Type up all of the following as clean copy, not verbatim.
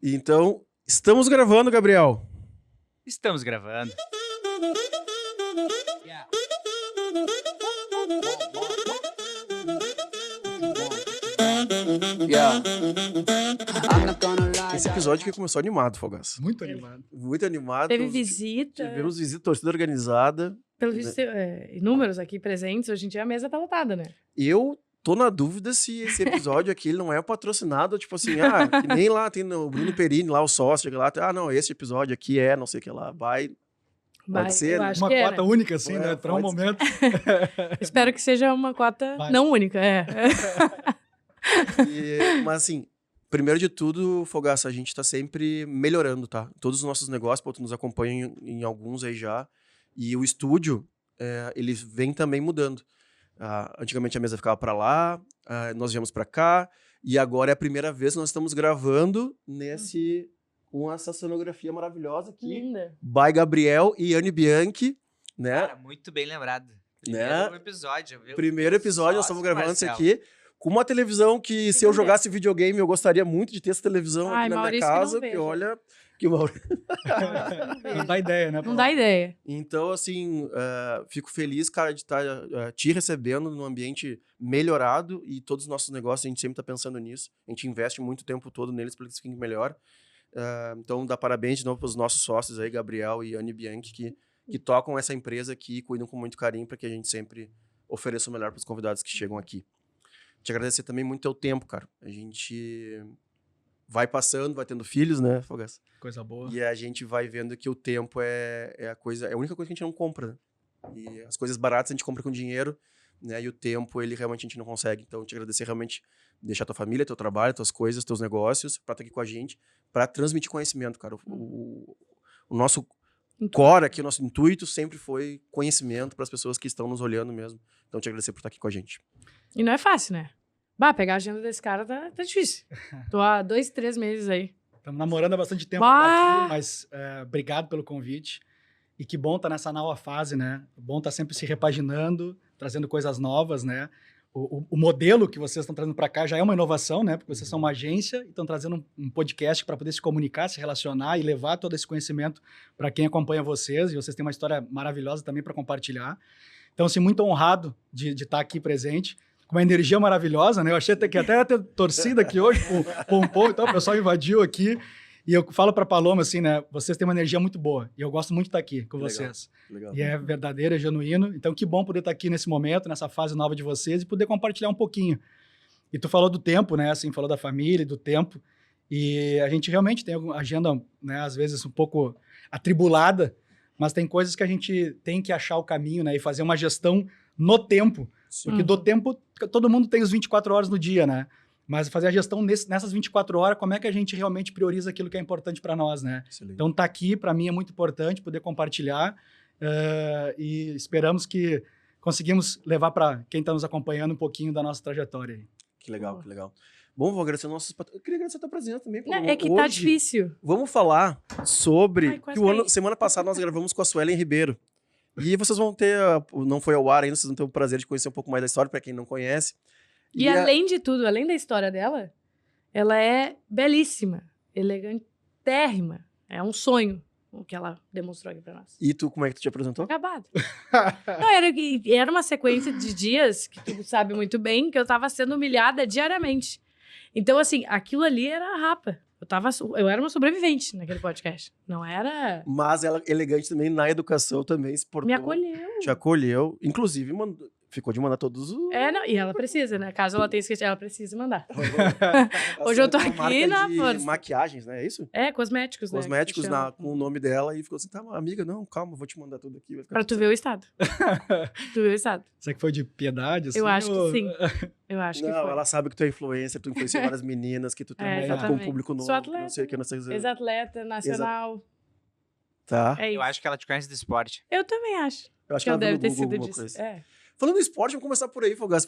Então, estamos gravando, Gabriel. Estamos gravando. Esse episódio que começou animado, Fogaça. Muito animado. Muito animado. Teve visita. Tivemos visita, torcida organizada. Pelo visto, inúmeros aqui presentes. Hoje em dia a mesa tá lotada, né? Eu tô na dúvida se esse episódio aqui ele não é patrocinado, tipo assim, que nem lá tem o Bruno Perini, lá o sócio, chega lá, não, esse episódio aqui é não sei o que lá, pode ser, eu acho uma que cota única, assim, né? Para um pode momento. Espero que seja uma cota não única, Mas assim, primeiro de tudo, Fogaça, a gente tá sempre melhorando, tá? Todos os nossos negócios, tu nos acompanha em alguns aí já, e o estúdio, ele vem também mudando. Antigamente a mesa ficava para lá, nós viemos para cá, e agora é a primeira vez que nós estamos gravando com essa cenografia maravilhosa aqui. Linda. By Gabriel e Anne Bianchi, né? Cara, muito bem lembrado. Primeiro episódio, nós estamos gravando isso aqui. Com uma televisão que, se eu jogasse videogame, eu gostaria muito de ter essa televisão aqui na minha casa, que olha... Não dá ideia, né? Não dá ideia. Então, assim, fico feliz, cara, de estar te recebendo num ambiente melhorado, e todos os nossos negócios, a gente sempre tá pensando nisso. A gente investe muito tempo todo neles para que eles fiquem melhor. Então, dá parabéns de novo para os nossos sócios aí, Gabriel e Anne Bianchi, que tocam essa empresa aqui e cuidam com muito carinho para que a gente sempre ofereça o melhor para os convidados que chegam aqui. Te agradecer também muito teu tempo, cara. A gente vai passando, vai tendo filhos, né, Fogaça? Coisa boa. E a gente vai vendo que o tempo é a única coisa que a gente não compra, né? E as coisas baratas a gente compra com dinheiro, né? E o tempo, ele realmente a gente não consegue. Então, te agradecer realmente, deixar tua família, teu trabalho, tuas coisas, teus negócios, pra estar aqui com a gente, pra transmitir conhecimento, cara. O nosso core aqui, o nosso intuito sempre foi conhecimento para as pessoas que estão nos olhando mesmo. Então, te agradecer por estar aqui com a gente. E não é fácil, né? Pegar a agenda desse cara tá difícil. Tô há 2, 3 meses aí. Estamos namorando há bastante tempo aqui, mas obrigado pelo convite. E que bom estar nessa nova fase, né? Bom estar sempre se repaginando, trazendo coisas novas, né? O modelo que vocês estão trazendo para cá já é uma inovação, né? Porque vocês são uma agência e estão trazendo um podcast para poder se comunicar, se relacionar e levar todo esse conhecimento para quem acompanha vocês. E vocês têm uma história maravilhosa também para compartilhar. Então, assim, muito honrado de estar aqui presente. Com uma energia maravilhosa, né? Eu achei que até ia ter torcida aqui hoje, pompom e tal, o pessoal invadiu aqui. E eu falo para Paloma, assim, né? Vocês têm uma energia muito boa. E eu gosto muito de estar aqui com vocês. Legal. E é verdadeiro, é genuíno. Então, que bom poder estar aqui nesse momento, nessa fase nova de vocês e poder compartilhar um pouquinho. E tu falou do tempo, né? Assim, falou da família, do tempo. E a gente realmente tem uma agenda, né? Às vezes um pouco atribulada, mas tem coisas que a gente tem que achar o caminho, né? E fazer uma gestão no tempo. Porque do tempo, todo mundo tem os 24 horas no dia, né? Mas fazer a gestão nessas 24 horas, como é que a gente realmente prioriza aquilo que é importante para nós, né? Excelente. Então, tá aqui, para mim, é muito importante poder compartilhar e esperamos que conseguimos levar para quem está nos acompanhando um pouquinho da nossa trajetória aí. Que legal, que legal. Bom, vou agradecer nossos... Eu queria agradecer a tua presença também. É que tá difícil. Vamos falar sobre... Semana passada nós gravamos com a Suelen Ribeiro. E vocês vão ter... Não foi ao ar ainda, vocês vão ter o prazer de conhecer um pouco mais da história, para quem não conhece. E além de tudo, além da história dela, ela é belíssima, elegantérrima. É um sonho o que ela demonstrou aqui pra nós. E tu, como é que tu te apresentou? Acabado. Não, era uma sequência de dias, que tu sabe muito bem, que eu tava sendo humilhada diariamente. Então, assim, aquilo ali era a rapa. Eu era uma sobrevivente naquele podcast. Não era... Mas ela, elegante também, na educação também se portou. Me acolheu. Te acolheu. Inclusive, ficou de mandar todos os... Não, e ela precisa, né? Caso ela tenha esquecido, ela precisa mandar. Hoje eu tô aqui na força. Maquiagens, né? É isso? Cosméticos, né? Cosméticos com o nome dela, e ficou assim, tá, amiga, não, calma, vou te mandar tudo aqui. Vai ficar pra tu ver o estado. Tu ver o estado. Será que foi de piedade? Assim, eu acho que sim. Eu acho que foi. Não, ela sabe que tu é influencer, tu influencia várias meninas, que tu tem contato com um público novo. Sou atleta. Não sei o que, não sei dizer. Ex-atleta, nacional. Tá. É isso. Eu acho que ela te conhece do esporte. Eu também acho. Eu acho que ela deve ter Google sido disso. Falando em esporte, vamos começar por aí, Fogaça.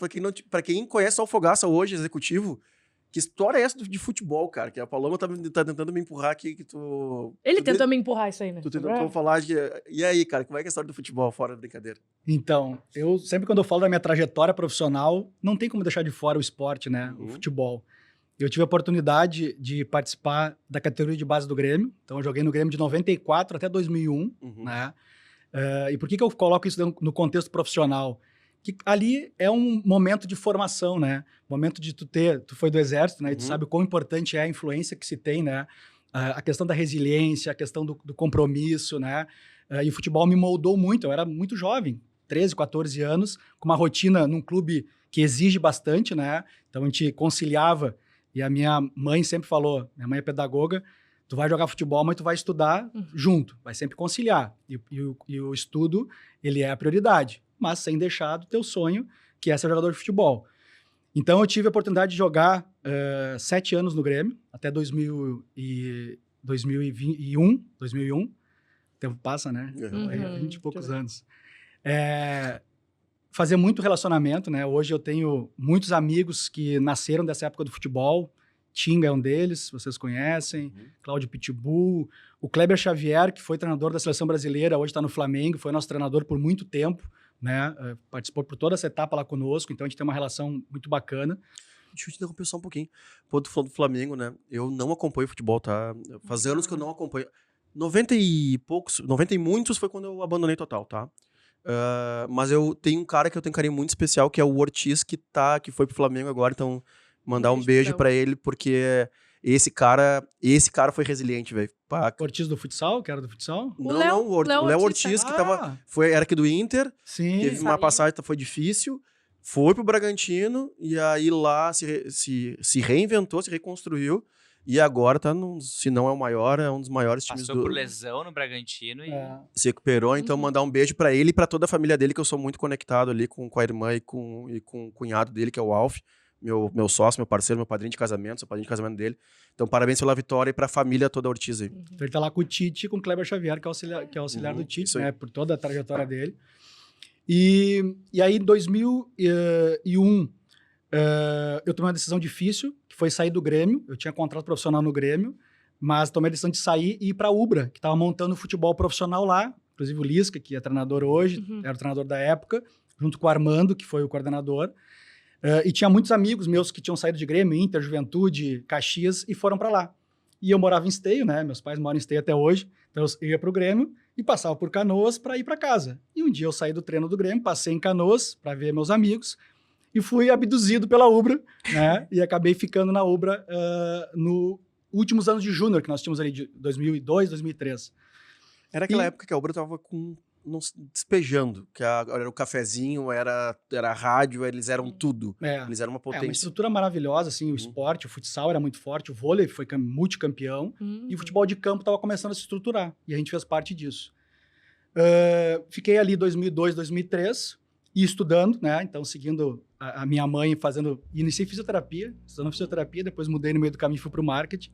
Pra quem conhece só o Fogaça hoje, executivo, que história é essa de futebol, cara? Que a Paloma tá tentando me empurrar aqui, que tu... Ele tentou me empurrar isso aí, né? Tu tentou falar de... E aí, cara, como é que é a história do futebol, fora da brincadeira? Então, sempre quando eu falo da minha trajetória profissional, não tem como deixar de fora o esporte, né? O futebol. eu tive a oportunidade de participar da categoria de base do Grêmio. Então, eu joguei no Grêmio de 94 até 2001, né? E por que eu coloco isso no contexto profissional? Que ali é um momento de formação, né? Momento de tu foi do Exército, né? E tu sabe o quão importante é a influência que se tem, né? A questão da resiliência, a questão do compromisso, né? E o futebol me moldou muito. Eu era muito jovem, 13, 14 anos, com uma rotina num clube que exige bastante, né? Então, a gente conciliava. E a minha mãe sempre falou, minha mãe é pedagoga, tu vai jogar futebol, mas tu vai estudar junto, vai sempre conciliar. E o estudo, ele é a prioridade, mas sem deixar do teu sonho, que é ser jogador de futebol. Então, eu tive a oportunidade de jogar 7 anos no Grêmio, até 2001. O tempo passa, né? 20 e poucos anos. Fazer muito relacionamento, né? Hoje eu tenho muitos amigos que nasceram dessa época do futebol. Tinga é um deles, vocês conhecem. Cláudio Pitbull. O Kleber Xavier, que foi treinador da Seleção Brasileira, hoje está no Flamengo, foi nosso treinador por muito tempo, né? Participou por toda essa etapa lá conosco, então a gente tem uma relação muito bacana. Deixa eu te interromper só um pouquinho. Pô, tu falou do Flamengo, né? Eu não acompanho futebol, tá? Faz anos que eu não acompanho. 90 e poucos, 90 e muitos foi quando eu abandonei total, tá? Mas eu tenho um cara que eu tenho um carinho muito especial, que é o Ortiz, que foi pro Flamengo agora, então mandar um beijo pra ele, porque esse cara foi resiliente, velho. O Ortiz do futsal, que era do futsal? O Léo Ortiz, que era aqui do Inter, sim, teve uma passagem que foi difícil, foi pro Bragantino, e aí lá se reinventou, se reconstruiu, e agora tá se não é o maior, é um dos maiores times Passou por lesão no Bragantino e se recuperou. Então, mandar um beijo pra ele e pra toda a família dele, que eu sou muito conectado ali com a irmã e com o cunhado dele, que é o Alf, meu sócio, meu parceiro, meu padrinho de casamento, sou padrinho de casamento dele. Então, parabéns pela vitória e pra família toda Ortiz aí. Então, ele tá lá com o Tite e com o Kleber Xavier, que é auxiliar do Tite, né? Por toda a trajetória dele. E aí, em 2001, eu tomei uma decisão difícil, que foi sair do Grêmio. Eu tinha contrato profissional no Grêmio, mas tomei a decisão de sair e ir para a Ubra, que estava montando futebol profissional lá. Inclusive o Lisca, que é treinador hoje, era o treinador da época, junto com o Armando, que foi o coordenador. E tinha muitos amigos meus que tinham saído de Grêmio, Inter, Juventude, Caxias, e foram para lá. E eu morava em Esteio, né? Meus pais moram em Esteio até hoje. Então eu ia para o Grêmio e passava por Canoas para ir para casa. E um dia eu saí do treino do Grêmio, passei em Canoas para ver meus amigos, e fui abduzido pela Ubra, né? E acabei ficando na Ubra nos últimos anos de júnior, que nós tínhamos ali de 2002, 2003. Era aquela época que a Ubra tava despejando, que era o cafezinho, era a rádio, eles eram tudo. Eles eram uma potência. Uma estrutura maravilhosa, assim, o esporte, o futsal era muito forte, o vôlei foi multicampeão, e o futebol de campo estava começando a se estruturar, e a gente fez parte disso. Fiquei ali 2002, 2003, e estudando, né? Então, seguindo a minha mãe, iniciei fisioterapia, estudando fisioterapia, depois mudei no meio do caminho e fui para o marketing.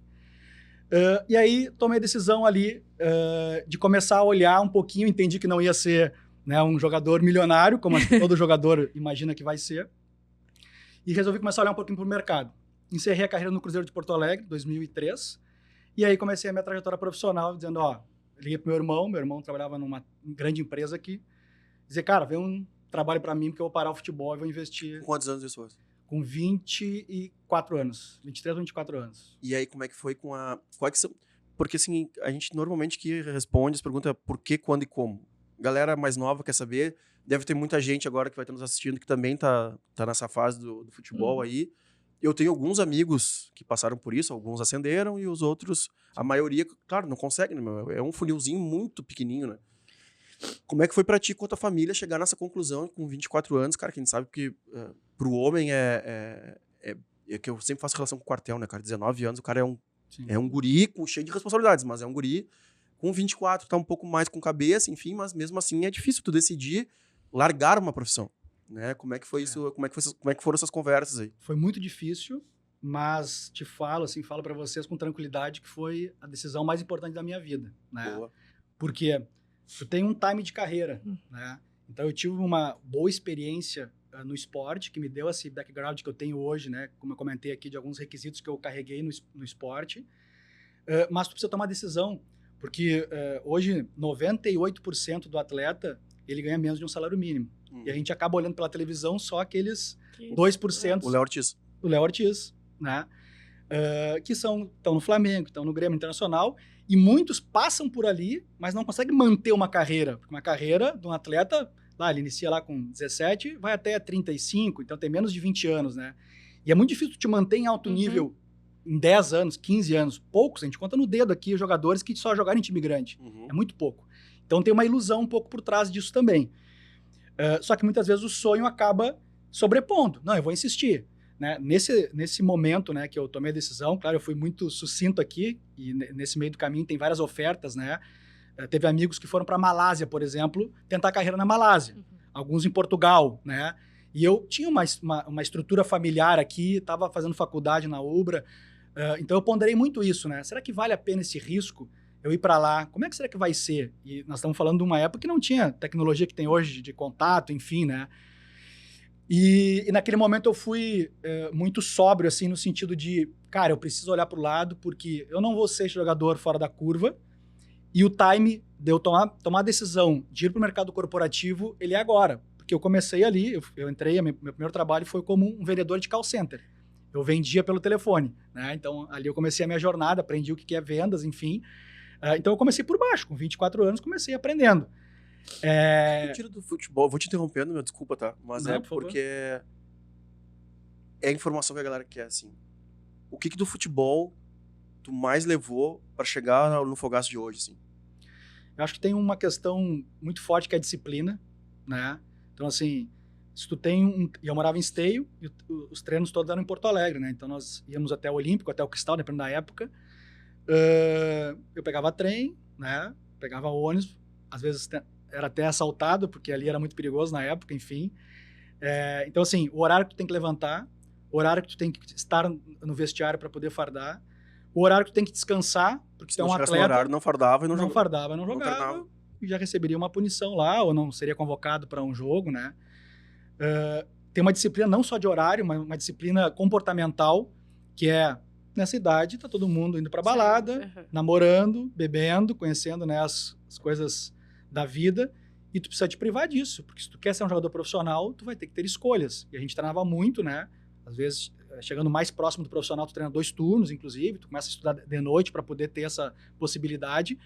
E aí, tomei a decisão ali de começar a olhar um pouquinho, entendi que não ia ser, né, um jogador milionário, como todo jogador imagina que vai ser, e resolvi começar a olhar um pouquinho para o mercado. Encerrei a carreira no Cruzeiro de Porto Alegre, 2003, e aí comecei a minha trajetória profissional, dizendo, liguei pro meu irmão trabalhava numa grande empresa aqui, dizer, cara, vem um trabalho para mim, porque eu vou parar o futebol e vou investir. Com quantos anos isso foi? Com 24 anos. 23 ou 24 anos. E aí, como é que foi com a... Porque, assim, a gente normalmente que responde as perguntas por que, quando e como. Galera mais nova quer saber. Deve ter muita gente agora que vai estar nos assistindo que também tá nessa fase do futebol aí. Eu tenho alguns amigos que passaram por isso, alguns ascenderam e os outros, a maioria, claro, não consegue, né? É um funilzinho muito pequenininho, né? Como é que foi pra ti, com a tua família, chegar nessa conclusão com 24 anos, cara, que a gente sabe que pro homem é que eu sempre faço relação com o quartel, né, cara? 19 anos, o cara é um guri cheio de responsabilidades, mas é um guri com 24, tá um pouco mais com cabeça, enfim, mas mesmo assim é difícil tu decidir largar uma profissão, né? Como é que foi isso? Como é que foram essas conversas aí? Foi muito difícil, mas falo pra vocês com tranquilidade que foi a decisão mais importante da minha vida, né? Boa. Porque eu tenho um time de carreira, né? Então eu tive uma boa experiência no esporte, que me deu esse background que eu tenho hoje, né? Como eu comentei aqui, de alguns requisitos que eu carreguei no esporte. Mas tu precisa tomar decisão, porque hoje 98% do atleta, ele ganha menos de um salário mínimo. E a gente acaba olhando pela televisão só aqueles 2%. O Léo Ortiz. O Léo Ortiz, né? que estão no Flamengo, estão no Grêmio Internacional, e muitos passam por ali, mas não conseguem manter uma carreira. Porque uma carreira de um atleta, lá, ele inicia lá com 17, vai até 35, então tem menos de 20 anos, né? E é muito difícil te manter em alto nível em 10 anos, 15 anos. Poucos, a gente conta no dedo aqui os jogadores que só jogaram em time grande. É muito pouco. Então tem uma ilusão um pouco por trás disso também. Só que muitas vezes o sonho acaba sobrepondo. Não, eu vou insistir. Né? Nesse momento, né, que eu tomei a decisão, claro, eu fui muito sucinto aqui, e nesse meio do caminho tem várias ofertas, né? Teve amigos que foram para a Malásia, por exemplo, tentar a carreira na Malásia. Alguns em Portugal, né? E eu tinha uma estrutura familiar aqui, estava fazendo faculdade na UBRA, então eu ponderei muito isso, né? Será que vale a pena esse risco? Eu ir para lá, como é que será que vai ser? E nós estamos falando de uma época que não tinha tecnologia que tem hoje de contato, enfim, né? E naquele momento eu fui muito sóbrio, assim, no sentido de, cara, eu preciso olhar para o lado porque eu não vou ser jogador fora da curva e o time de eu tomar a decisão de ir para o mercado corporativo, ele é agora. Porque eu comecei ali, eu entrei, meu primeiro trabalho foi como um vendedor de call center. Eu vendia pelo telefone, né? Então, ali eu comecei a minha jornada, aprendi o que é vendas, enfim. Então, eu comecei por baixo, com 24 anos, comecei aprendendo. Eu tiro do futebol, vou te interrompendo, meu, desculpa, tá? Mas Não, é por favor. porque é a informação que a galera quer, assim. O que do futebol tu mais levou pra chegar no Fogaço de hoje, assim? Eu acho que tem uma questão muito forte que é a disciplina, né? Então, assim, se tu tem eu morava em Esteio e os treinos todos eram em Porto Alegre, né? Então, nós íamos até o Olímpico, até o Cristal, dependendo da época. Eu pegava trem, né? Pegava ônibus, às vezes era até assaltado, porque ali era muito perigoso na época, enfim. Então, assim, o horário que tu tem que levantar, o horário que tu tem que estar no vestiário para poder fardar, o horário que tu tem que descansar, porque tu é um atleta. No horário, não fardava e não jogava. Fardava, não jogava, e já receberia uma punição lá, ou não seria convocado para um jogo, né? Tem uma disciplina não só de horário, mas uma disciplina comportamental, que é, nessa idade, tá todo mundo indo pra balada, namorando, bebendo, conhecendo, né, as coisas da vida, e tu precisa te privar disso, porque se tu quer ser um jogador profissional, tu vai ter que ter escolhas. E a gente treinava muito, né? Às vezes, chegando mais próximo do profissional, tu treina 2 turnos, inclusive, tu começa a estudar de noite para poder ter essa possibilidade.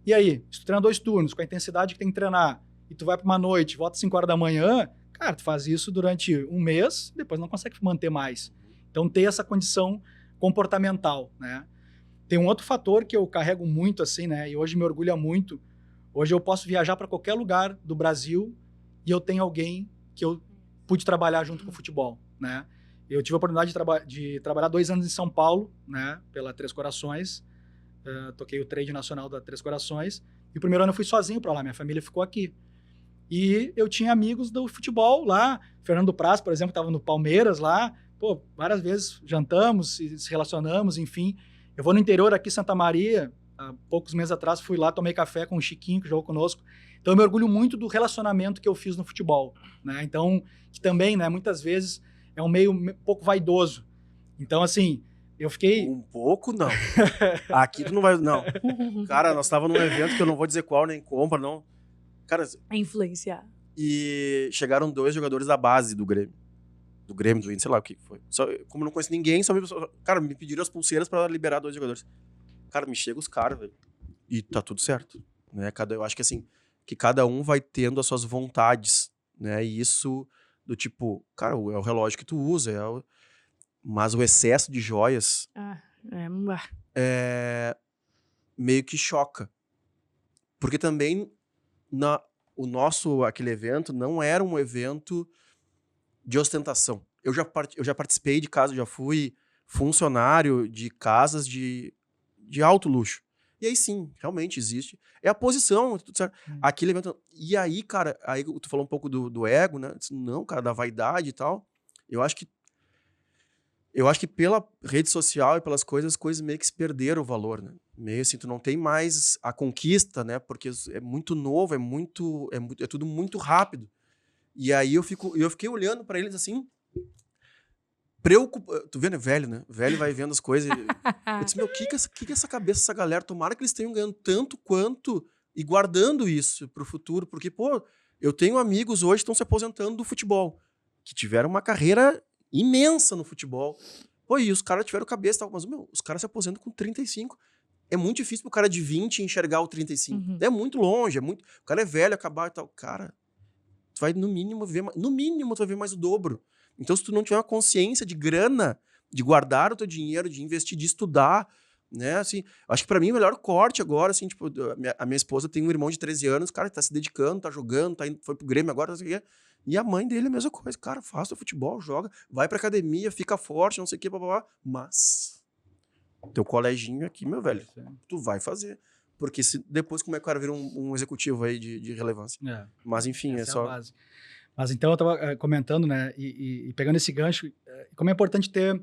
E aí, se tu treina 2 turnos, com a intensidade que tem que treinar, e tu vai para uma noite, volta às 5 horas da manhã, cara, tu faz isso durante um mês, depois não consegue manter mais. Então, ter essa condição comportamental, né? Tem um outro fator que eu carrego muito, assim, né? E hoje me orgulha muito. Hoje eu posso viajar para qualquer lugar do Brasil e eu tenho alguém que eu pude trabalhar junto com o futebol, né? Eu tive a oportunidade de trabalhar 2 anos em São Paulo, né? Pela Três Corações. Toquei o trade nacional da Três Corações. E o primeiro ano eu fui sozinho para lá, minha família ficou aqui. E eu tinha amigos do futebol lá. Fernando Praz, por exemplo, estava no Palmeiras lá. Pô, várias vezes jantamos e se relacionamos, enfim. Eu vou no interior aqui, Santa Maria. Há poucos meses atrás fui lá, tomei café com o Chiquinho, que jogou conosco. Então eu me orgulho muito do relacionamento que eu fiz no futebol, né? Então, que também, né, muitas vezes é um meio um pouco vaidoso. Então, assim, eu fiquei... Um pouco, não. Aqui tu não vai... Não. Cara, nós estávamos num evento que eu não vou dizer qual, nem compra, não. Cara... Influenciar. E chegaram 2 jogadores da base do Grêmio. Do Grêmio, do Inter, sei lá o que foi. Como eu não conheço ninguém, cara, me pediram as pulseiras pra liberar 2 jogadores. Cara, me chega os caras, velho. E tá tudo certo. Né? Eu acho que assim, que cada um vai tendo as suas vontades, né? E isso do tipo, cara, é o relógio que tu usa, mas o excesso de joias meio que choca. Porque também aquele evento não era um evento de ostentação. Eu já participei de casas, já fui funcionário de casas de alto luxo. E aí sim, realmente existe. É a posição, tudo certo. Aquele evento... E aí, cara, aí tu falou um pouco do ego, né? Não, cara, da vaidade e tal. Eu acho que pela rede social e pelas coisas, as coisas meio que se perderam o valor, né? Meio assim, tu não tem mais a conquista, né? Porque é muito novo, é tudo muito rápido. E aí eu fiquei olhando pra eles assim, tu vendo, é velho, né? Velho vai vendo as coisas. Eu disse, meu, o que é essa cabeça dessa galera? Tomara que eles tenham ganhando tanto quanto e guardando isso pro futuro. Porque, pô, eu tenho amigos hoje que estão se aposentando do futebol, que tiveram uma carreira imensa no futebol. Pô, e os caras tiveram cabeça e tal. Mas, os caras se aposentam com 35. É muito difícil pro cara de 20 enxergar o 35. Uhum. É muito longe, o cara é velho, acabar e tal. Cara, tu vai no mínimo ver tu vai ver mais o dobro. Então, se tu não tiver uma consciência de grana, de guardar o teu dinheiro, de investir, de estudar, né, assim, acho que pra mim o melhor corte agora, assim, tipo, a minha esposa tem um irmão de 13 anos, cara, tá se dedicando, tá jogando, foi pro Grêmio agora, não sei o quê. E a mãe dele é a mesma coisa, cara, faz o futebol, joga, vai pra academia, fica forte, não sei o quê, blá, blá, blá. Mas teu coleginho aqui, meu velho, tu vai fazer. Porque depois como é que o cara vira um executivo aí de relevância? Mas enfim, essa é só... a base. Mas então eu tava comentando, né, e pegando esse gancho, como é importante ter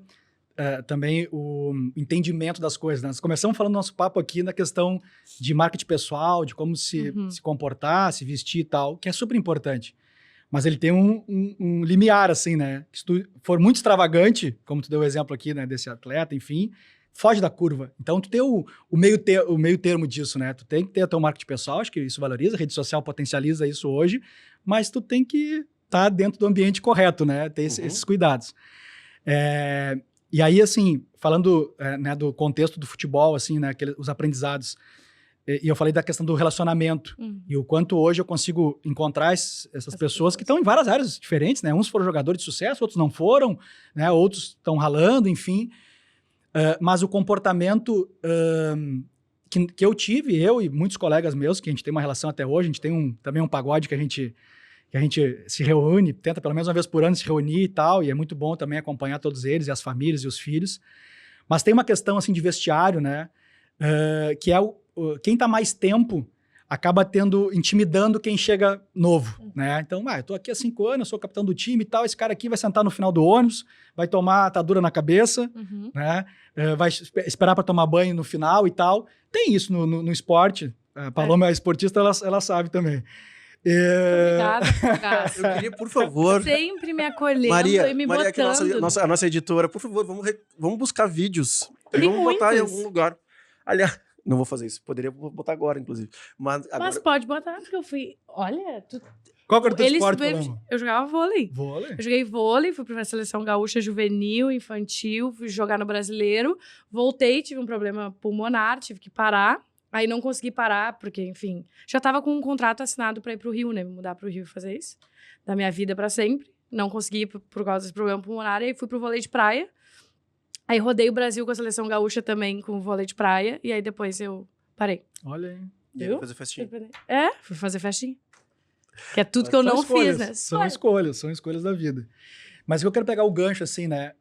também o entendimento das coisas, né? Nós começamos falando nosso papo aqui na questão de marketing pessoal, de como se comportar, se vestir e tal, que é super importante. Mas ele tem um limiar, assim, né? Que se tu for muito extravagante, como tu deu o exemplo aqui, né, desse atleta, enfim, foge da curva. Então, tu tem o meio termo disso, né? Tu tem que ter o teu marketing pessoal, acho que isso valoriza, a rede social potencializa isso hoje, mas tu tem que estar dentro do ambiente correto, né? Ter esses cuidados. E aí, assim, falando né, do contexto do futebol, assim, né, os aprendizados, e eu falei da questão do relacionamento, e o quanto hoje eu consigo encontrar essas pessoas que estão em várias áreas diferentes, né? Uns foram jogadores de sucesso, outros não foram, né? Outros estão ralando, enfim. Mas o comportamento que eu tive, eu e muitos colegas meus, que a gente tem uma relação até hoje, a gente tem também um pagode que a gente se reúne, tenta pelo menos uma vez por ano se reunir e tal, e é muito bom também acompanhar todos eles, e as famílias e os filhos. Mas tem uma questão assim de vestiário, né? Que é quem tá mais tempo acaba intimidando quem chega novo, né? Então, eu tô aqui há 5 anos, eu sou capitão do time e tal, esse cara aqui vai sentar no final do ônibus, vai tomar atadura na cabeça, né? Vai esperar para tomar banho no final e tal. Tem isso no esporte. A Paloma é esportista, ela sabe também. Obrigada, eu queria, por favor... Sempre me acolhendo Maria, e me Maria, botando. Que é a nossa editora, por favor, vamos buscar vídeos. Tem vamos botar em muitos. algum lugar. Aliás, não vou fazer isso. Poderia botar agora, inclusive. Mas pode botar, porque eu fui... Olha, Qual que era o teu esporte, Paloma? Eu jogava vôlei. Vôlei? Eu joguei vôlei, fui pra seleção gaúcha juvenil, infantil, fui jogar no brasileiro. Voltei, tive um problema pulmonar, tive que parar. Aí não consegui parar, porque, enfim, já tava com um contrato assinado pra ir pro Rio, né? Mudar pro Rio e fazer isso. Da minha vida pra sempre. Não consegui por causa desse problema pulmonar. Aí fui pro vôlei de praia. Aí rodei o Brasil com a seleção gaúcha também, com o vôlei de praia. E aí depois eu parei. Olha aí. E aí, fazer festinha. Fui fazer festinha. Que é tudo que eu não fiz, né? São escolhas da vida. Mas eu quero pegar o gancho, assim, né?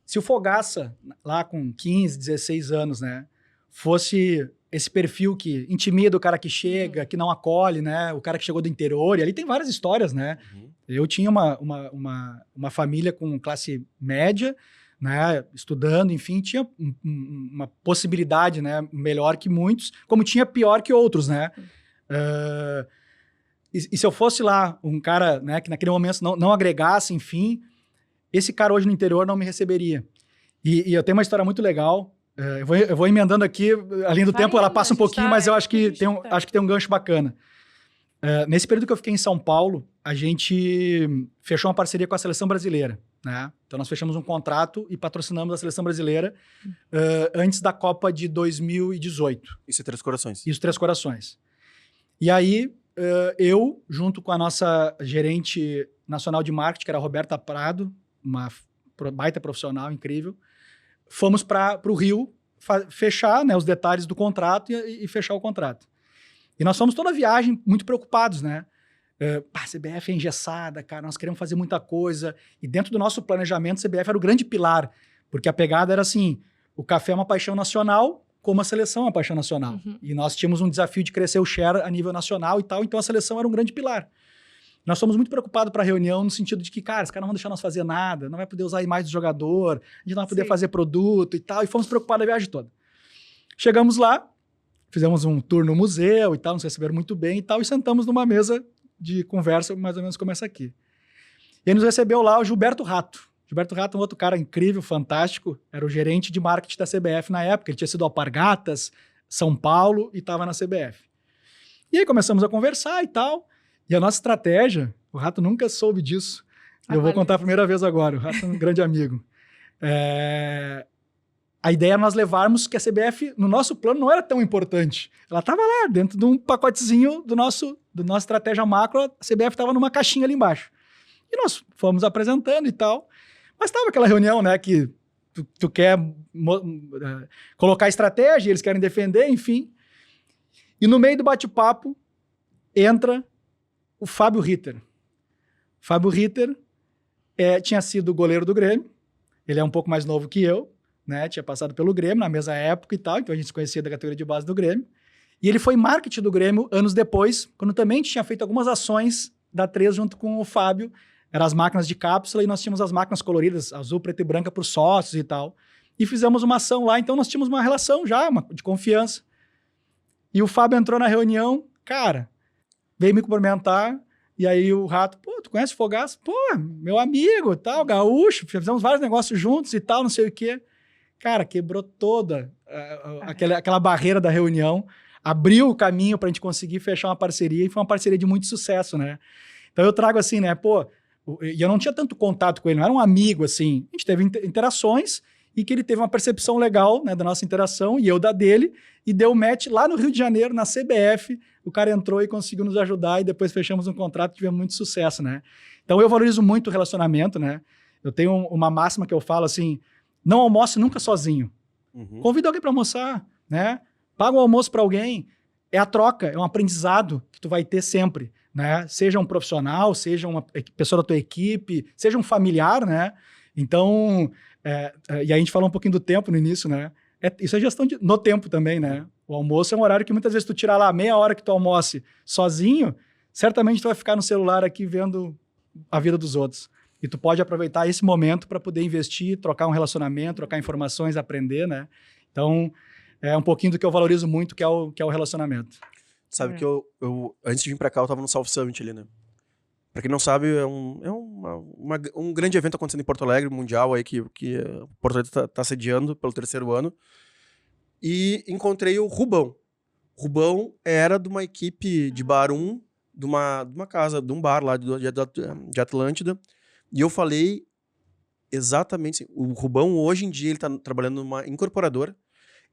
Se o Fogaça, lá com 15, 16 anos, né? Fosse esse perfil que intimida o cara que chega, que não acolhe, né? O cara que chegou do interior. E ali tem várias histórias, né? Eu tinha uma família com classe média, né? Estudando, enfim, tinha uma possibilidade, né? Melhor que muitos, como tinha pior que outros, né? E se eu fosse lá um cara, né, que naquele momento não agregasse, enfim, esse cara hoje no interior não me receberia. E eu tenho uma história muito legal. Eu vou emendando aqui, além do tempo ela passa um pouquinho, mas eu acho que tem um gancho bacana. Nesse período que eu fiquei em São Paulo, a gente fechou uma parceria com a Seleção Brasileira, né? Então nós fechamos um contrato e patrocinamos a Seleção Brasileira antes da Copa de 2018. Isso é Três Corações. Isso, Três Corações. E aí, eu, junto com a nossa gerente nacional de marketing, que era a Roberta Prado, uma baita profissional incrível, fomos para o Rio fechar, né, os detalhes do contrato e fechar o contrato. E nós fomos toda a viagem muito preocupados, né? A CBF é engessada, cara, nós queremos fazer muita coisa. E dentro do nosso planejamento, a CBF era o grande pilar, porque a pegada era assim, o café é uma paixão nacional, como a seleção é uma paixão nacional. E nós tínhamos um desafio de crescer o share a nível nacional e tal, então a seleção era um grande pilar. Nós fomos muito preocupados para a reunião no sentido de que, cara, os caras não vão deixar nós fazer nada, não vai poder usar a imagem do jogador, a gente não vai poder fazer produto e tal, e fomos preocupados a viagem toda. Chegamos lá, fizemos um tour no museu e tal, nos receberam muito bem e tal, e sentamos numa mesa de conversa, mais ou menos como essa aqui. E aí nos recebeu lá o Gilberto Rato. Gilberto Rato é um outro cara incrível, fantástico, era o gerente de marketing da CBF na época, ele tinha sido Alpargatas, São Paulo e estava na CBF. E aí começamos a conversar e tal, e a nossa estratégia, o Rato nunca soube disso, eu vou contar a primeira vez agora, o Rato é um grande amigo. A ideia era nós levarmos que a CBF, no nosso plano, não era tão importante. Ela estava lá, dentro de um pacotezinho do nossa estratégia macro, a CBF estava numa caixinha ali embaixo. E nós fomos apresentando e tal. Mas estava aquela reunião, né, que tu quer colocar estratégia, eles querem defender, enfim. E no meio do bate-papo, entra o Fábio Ritter. Fábio Ritter tinha sido goleiro do Grêmio. Ele é um pouco mais novo que eu, né? Tinha passado pelo Grêmio na mesma época e tal, então a gente se conhecia da categoria de base do Grêmio. E ele foi marketing do Grêmio anos depois, quando também tinha feito algumas ações da 3 junto com o Fábio. Eram as máquinas de cápsula e nós tínhamos as máquinas coloridas, azul, preto e branca, para os sócios e tal. E fizemos uma ação lá, então nós tínhamos uma relação já, de confiança. E o Fábio entrou na reunião, cara, veio me cumprimentar, e aí o Rato, pô, tu conhece o Fogaça? Pô, meu amigo, tal, gaúcho, fizemos vários negócios juntos e tal, não sei o quê. Cara, quebrou toda aquela barreira da reunião, abriu o caminho pra gente conseguir fechar uma parceria, e foi uma parceria de muito sucesso, né? Então eu trago assim, né, pô, e eu não tinha tanto contato com ele, não era um amigo, assim, a gente teve interações, e que ele teve uma percepção legal, né, da nossa interação, e eu da dele, e deu match lá no Rio de Janeiro, na CBF, o cara entrou e conseguiu nos ajudar, e depois fechamos um contrato e tivemos muito sucesso, né? Então eu valorizo muito o relacionamento, né? Eu tenho uma máxima que eu falo assim, não almoce nunca sozinho. Convida alguém para almoçar, né? Paga um almoço para alguém, é a troca, é um aprendizado que tu vai ter sempre, né? Seja um profissional, seja uma pessoa da tua equipe, seja um familiar, né? Então... e a gente falou um pouquinho do tempo no início, né? Isso é gestão no tempo também, né? O almoço é um horário que muitas vezes tu tirar lá meia hora que tu almoce sozinho, certamente tu vai ficar no celular aqui vendo a vida dos outros. E tu pode aproveitar esse momento para poder investir, trocar um relacionamento, trocar informações, aprender, né? Então, é um pouquinho do que eu valorizo muito, que é o relacionamento. Sabe que eu antes de vir para cá, eu tava no South Summit ali, né? Pra quem não sabe, é um grande evento acontecendo em Porto Alegre, mundial, aí, que Porto Alegre tá sediando pelo 3º ano. E encontrei o Rubão. O Rubão era de uma equipe de bar 1, de uma casa, de um bar lá de Atlântida. E eu falei exatamente assim, o Rubão hoje em dia ele tá trabalhando numa incorporadora.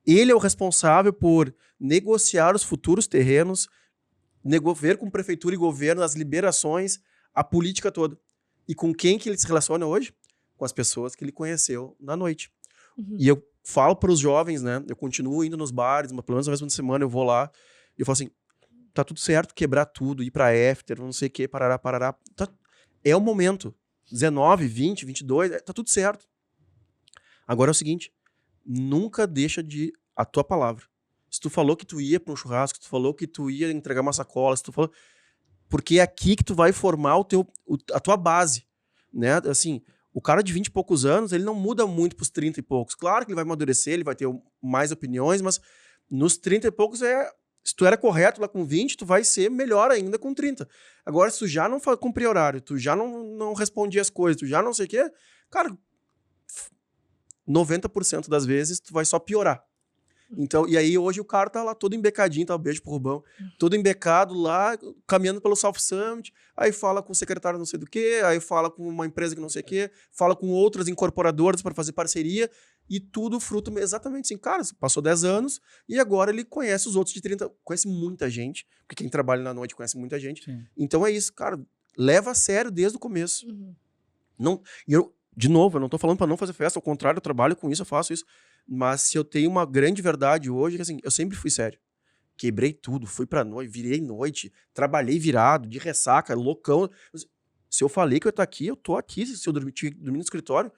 Ele é o responsável por negociar os futuros terrenos, ver com prefeitura e governo as liberações, a política toda. E com quem que ele se relaciona hoje? Com as pessoas que ele conheceu na noite. E eu falo para os jovens, né? Eu continuo indo nos bares, pelo menos uma vez por semana eu vou lá. E eu falo assim, tá tudo certo quebrar tudo, ir pra after, não sei o que, parará. É o momento. 19, 20, 22, tá tudo certo. Agora é o seguinte, nunca deixa de a tua palavra. Se tu falou que tu ia para um churrasco, se tu falou que tu ia entregar uma sacola, se tu falou... Porque é aqui que tu vai formar a tua base, né? Assim, o cara de 20 e poucos anos, ele não muda muito pros 30 e poucos. Claro que ele vai amadurecer, ele vai ter mais opiniões, mas nos 30 e poucos se tu era correto lá com 20, tu vai ser melhor ainda com 30. Agora, se tu já não cumpria horário, tu já não respondia as coisas, tu já não sei o quê, cara, 90% das vezes tu vai só piorar. Então, e aí hoje o cara tá lá todo embecadinho, tá? Um beijo pro Rubão, todo embecado lá, caminhando pelo South Summit, aí fala com o secretário não sei do que, aí fala com uma empresa que não sei o que, fala com outras incorporadoras para fazer parceria, e tudo fruto exatamente assim, cara, passou 10 anos, e agora ele conhece os outros de 30, conhece muita gente, porque quem trabalha na noite conhece muita gente. Sim. Então é isso, cara, leva a sério desde o começo. De novo, eu não tô falando para não fazer festa, ao contrário, eu trabalho com isso, eu faço isso. Mas se eu tenho uma grande verdade hoje, que assim, eu sempre fui sério. Quebrei tudo, fui pra noite, virei noite, trabalhei virado, de ressaca, loucão. Se eu falei que eu ia estar aqui, eu tô aqui. Se eu dormir no escritório,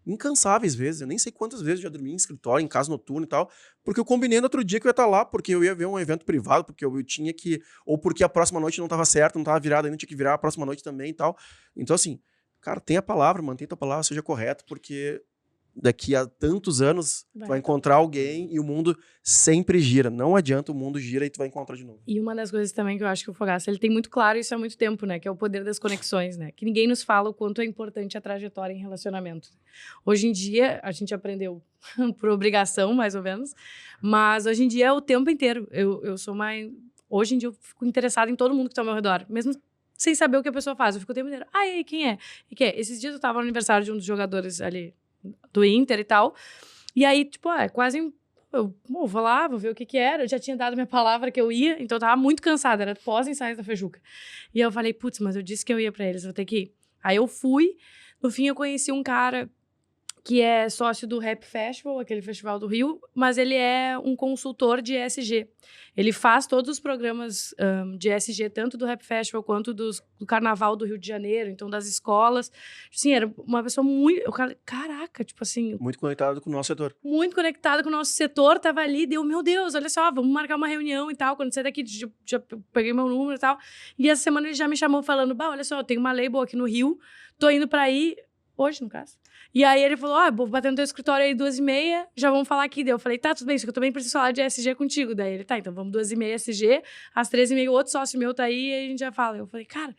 incansáveis vezes. Eu nem sei quantas vezes eu já dormi em escritório, em casa noturna e tal, porque eu combinei no outro dia que eu ia estar lá, porque eu ia ver um evento privado, porque eu tinha que... Ou porque a próxima noite não estava certa, não estava virada, ainda tinha que virar a próxima noite também e tal. Então assim, cara, tenha a palavra, mantenha a tua palavra, seja correto, porque... daqui a tantos anos, tu vai encontrar alguém e o mundo sempre gira. Não adianta, o mundo gira e tu vai encontrar de novo. E uma das coisas também que eu acho que o Fogaça, ele tem muito claro isso há muito tempo, né? Que é o poder das conexões, né? Que ninguém nos fala o quanto é importante a trajetória em relacionamento. Hoje em dia, a gente aprendeu por obrigação, mais ou menos, mas hoje em dia é o tempo inteiro. Eu sou mais... Hoje em dia eu fico interessada em todo mundo que está ao meu redor, mesmo sem saber o que a pessoa faz. Eu fico o tempo inteiro, e aí, quem é? E quem é? Esses dias eu estava no aniversário de um dos jogadores ali do Inter e tal. E aí, tipo, é quase... Eu vou lá, vou ver o que era. Eu já tinha dado minha palavra que eu ia, então eu tava muito cansada, era pós-ensaio da Feijuca. E eu falei, putz, mas eu disse que eu ia pra eles, vou ter que ir. Aí eu fui, no fim eu conheci um cara que é sócio do Rap Festival, aquele festival do Rio, mas ele é um consultor de ESG. Ele faz todos os programas de ESG, tanto do Rap Festival quanto do Carnaval do Rio de Janeiro, então das escolas. Assim, era uma pessoa muito... Caraca, tipo assim... Muito conectado com o nosso setor. Muito conectada com o nosso setor, tava ali, deu, meu Deus, olha só, vamos marcar uma reunião e tal, quando sair daqui, já peguei meu número e tal. E essa semana ele já me chamou falando, olha só, eu tenho uma label aqui no Rio, tô indo pra aí, hoje, no caso. E aí ele falou, vou bater no teu escritório aí 2h30, já vamos falar aqui. Daí eu falei, tá, tudo bem, só que eu também preciso falar de SG contigo. Daí ele, tá, então vamos 2h30 SG, às 13h30 outro sócio meu tá aí e a gente já fala. Eu falei, cara,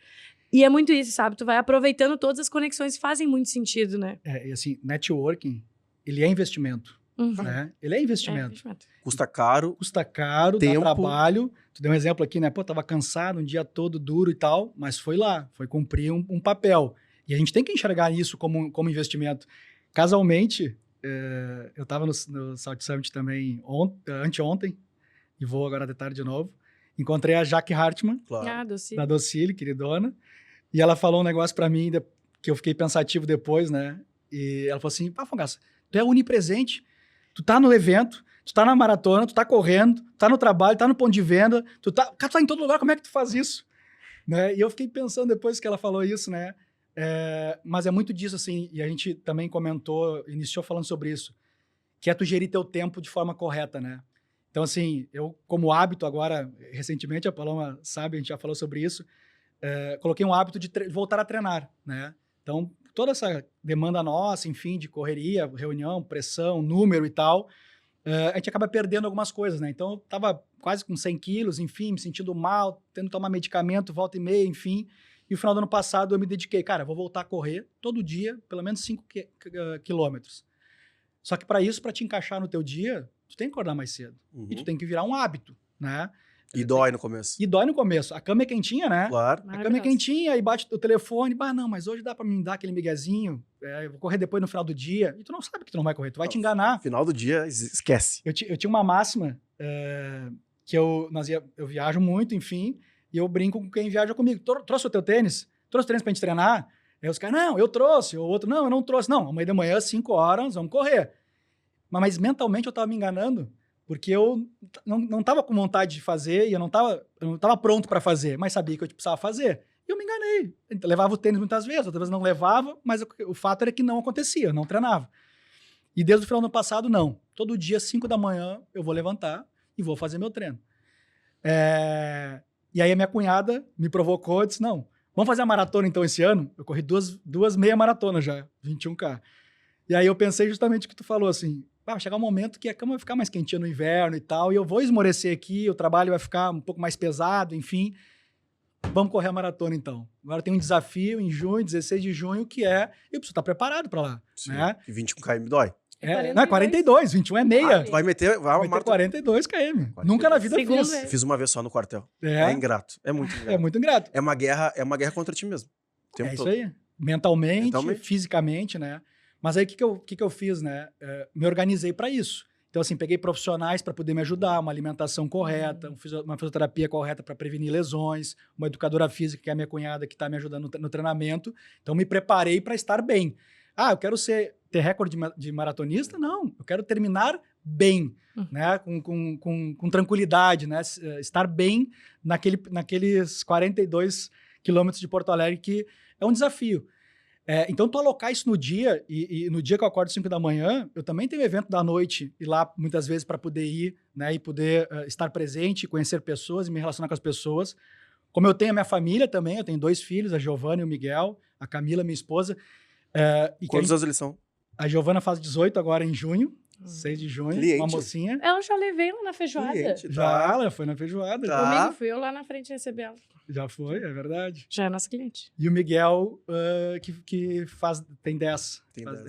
e é muito isso, sabe? Tu vai aproveitando todas as conexões que fazem muito sentido, né? E assim, networking, ele é investimento, né? Ele é investimento. Custa caro. Custa caro, tempo. dá trabalho. Tu deu um exemplo aqui, né? Pô, tava cansado, um dia todo duro e tal, mas foi lá, foi cumprir um papel. E a gente tem que enxergar isso como investimento. Casualmente, eu estava no South Summit também anteontem, e vou agora de tarde de novo. Encontrei a Jaque Hartmann, Claro. da Docile, queridona, e ela falou um negócio para mim que eu fiquei pensativo depois, né? E ela falou assim, Fogaça, tu é onipresente, tu tá no evento, tu tá na maratona, tu tá correndo, tu tá no trabalho, tá no ponto de venda, tu tá em todo lugar, como é que tu faz isso? Né? E eu fiquei pensando depois que ela falou isso, né? Mas é muito disso, assim, e a gente também iniciou falando sobre isso, que é tu gerir teu tempo de forma correta, né? Então, assim, eu, como hábito agora, recentemente, a Paloma sabe, a gente já falou sobre isso, coloquei um hábito de voltar a treinar, né? Então, toda essa demanda nossa, enfim, de correria, reunião, pressão, número e tal, a gente acaba perdendo algumas coisas, né? Então, eu tava quase com 100 quilos, enfim, me sentindo mal, tendo que tomar medicamento, volta e meia, enfim. E no final do ano passado eu me dediquei, cara, vou voltar a correr todo dia, pelo menos 5 quilômetros. Só que para isso, para te encaixar no teu dia, tu tem que acordar mais cedo. E tu tem que virar um hábito, né? E dói no começo. E dói no começo. A cama é quentinha, né? Claro. A cama é quentinha, aí bate o telefone, não, mas hoje dá para me dar aquele miguezinho, eu vou correr depois no final do dia. E tu não sabe que tu não vai correr, tu vai te enganar. Final do dia, esquece. Eu tinha uma máxima que eu viajo muito, enfim, e eu brinco com quem viaja comigo. Trouxe o teu tênis? Trouxe o tênis pra gente treinar? Aí os caras, não, eu trouxe. O outro, não, eu não trouxe. Não, amanhã de manhã, 5 horas, vamos correr. Mas mentalmente eu tava me enganando, porque eu não tava com vontade de fazer e eu não tava pronto para fazer, mas sabia que eu precisava fazer. E eu me enganei. Eu levava o tênis muitas vezes, outras vezes não levava, mas o fato era que não acontecia, eu não treinava. E desde o final do ano passado, não. Todo dia, 5 da manhã, eu vou levantar e vou fazer meu treino. E aí a minha cunhada me provocou e disse, não, vamos fazer a maratona então esse ano? Eu corri duas meia maratonas já, 21K. E aí eu pensei justamente o que tu falou, assim, vai chegar um momento que a cama vai ficar mais quentinha no inverno e tal, e eu vou esmorecer aqui, o trabalho vai ficar um pouco mais pesado, enfim. Vamos correr a maratona então. Agora tem um desafio em junho, 16 de junho, que eu preciso estar preparado para lá. Sim. Né? E 21 km dói. Não é 42, 21 é meia. Vai meter, Vai ter 42 km. Nunca na vida fiz. Fiz uma vez só no quartel. É ingrato. É muito ingrato. É muito ingrato. É uma guerra contra ti mesmo. É isso aí. Mentalmente, fisicamente, né? Mas aí o que eu fiz, né? Me organizei para isso. Então, assim, peguei profissionais para poder me ajudar, uma alimentação correta, uma fisioterapia correta para prevenir lesões, uma educadora física, que é a minha cunhada, que está me ajudando no treinamento. Então, me preparei para estar bem. Eu quero ter recorde de maratonista? Não, eu quero terminar bem, né? Com tranquilidade, né? Estar bem naqueles 42 quilômetros de Porto Alegre, que é um desafio. Então, tu alocar isso no dia, e no dia que eu acordo às 5 da manhã, eu também tenho evento da noite, ir lá muitas vezes para poder ir, né? E poder estar presente, conhecer pessoas e me relacionar com as pessoas. Como eu tenho a minha família também, eu tenho 2 filhos, a Giovana e o Miguel, a Camila, minha esposa. Quantos anos eles são? A Giovana faz 18 agora em junho. 6 de junho, Cliente. uma mocinha. Eu já levei ela na feijoada. Cliente, Já, tá. ela foi na feijoada. Tá. Domingo fui eu lá na frente receber ela. Já foi, é verdade. Já é nossa cliente. E o Miguel, que tem 10. Tem 10.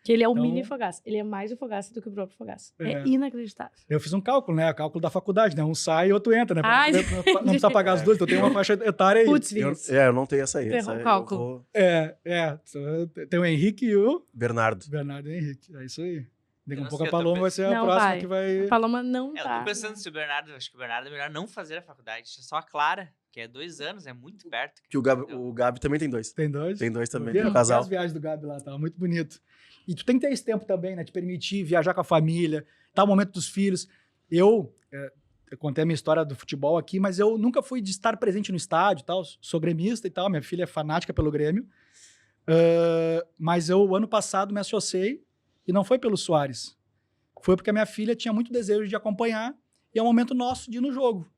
Que ele é o Então- mini Fogaça. Ele é mais o Fogaça do que o próprio Fogaça. É É. inacreditável. Eu fiz um cálculo, né? O cálculo da faculdade, né? Um sai e outro entra, né? Ai. Não precisa pagar os dois, então tem uma faixa etária aí. Putz, Eu, Vinícius. eu não tenho essa aí. Ferrou Essa aí o eu cálculo. vou- Tem o Henrique e o Bernardo. Bernardo Henrique. É isso aí. Daqui a Nossa, pouco a eu tô Paloma vai ser a Não próxima vai. que vai... A Paloma não Eu tá. tô pensando se o Bernardo, acho que o Bernardo é melhor não fazer a faculdade. Só a Clara, que é 2 anos, é muito perto. Que o Gabi também tem 2. Tem 2? Tem 2 também. Eu vi, Um eu vi casal. as viagens do Gabi lá, tava muito bonito. E tu tem que ter esse tempo também, né? Te permitir viajar com a família, tá o momento dos filhos. Eu contei a minha história do futebol aqui, mas eu nunca fui de estar presente no estádio e tal. Sou gremista e tal, minha filha é fanática pelo Grêmio. Mas eu, ano passado, me associei e não foi pelo Soares. Foi porque a minha filha tinha muito desejo de acompanhar e é um momento nosso de ir no jogo.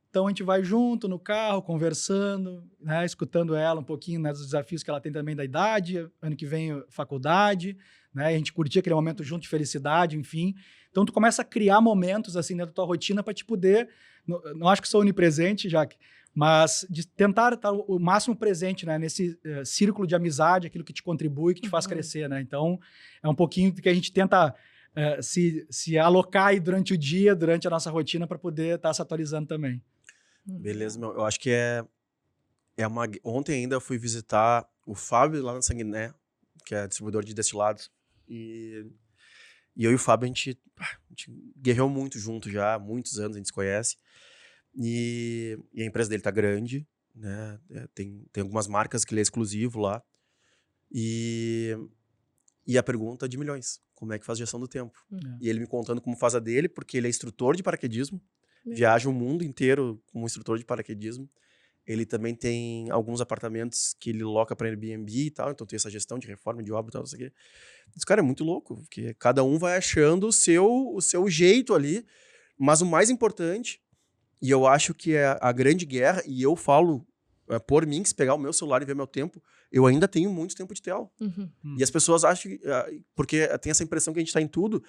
Então a gente vai junto no carro, conversando, né, escutando ela um pouquinho, né, dos desafios que ela tem também da idade, ano que vem faculdade, né, a gente curtia aquele momento junto de felicidade, enfim. Então tu começa a criar momentos assim dentro da tua rotina para te poder, não acho que sou onipresente, Jaque, mas de tentar estar o máximo presente, né, nesse círculo de amizade, aquilo que te contribui, que te faz crescer, né. Então é um pouquinho que a gente tenta se alocar aí durante o dia, durante a nossa rotina para poder estar se atualizando também. Beleza, meu. Eu acho que Ontem ainda eu fui visitar o Fábio lá na Sanguiné, que é distribuidor de destilados. E eu e o Fábio, a gente guerreou muito junto já, há muitos anos a gente se conhece. E a empresa dele tá grande, né? Tem algumas marcas que ele é exclusivo lá. E a pergunta de milhões: como é que faz gestão do tempo? E ele me contando como faz a dele, porque ele é instrutor de paraquedismo. Viaja o mundo inteiro como instrutor de paraquedismo. Ele também tem alguns apartamentos que ele loca para Airbnb e tal, então tem essa gestão de reforma, de obra e tal, isso aqui. Esse cara é muito louco, porque cada um vai achando o seu jeito ali, mas o mais importante, e eu acho que é a grande guerra, e eu falo por mim, que se pegar o meu celular e ver meu tempo, eu ainda tenho muito tempo de tela. E as pessoas acham, porque tem essa impressão que a gente está em tudo,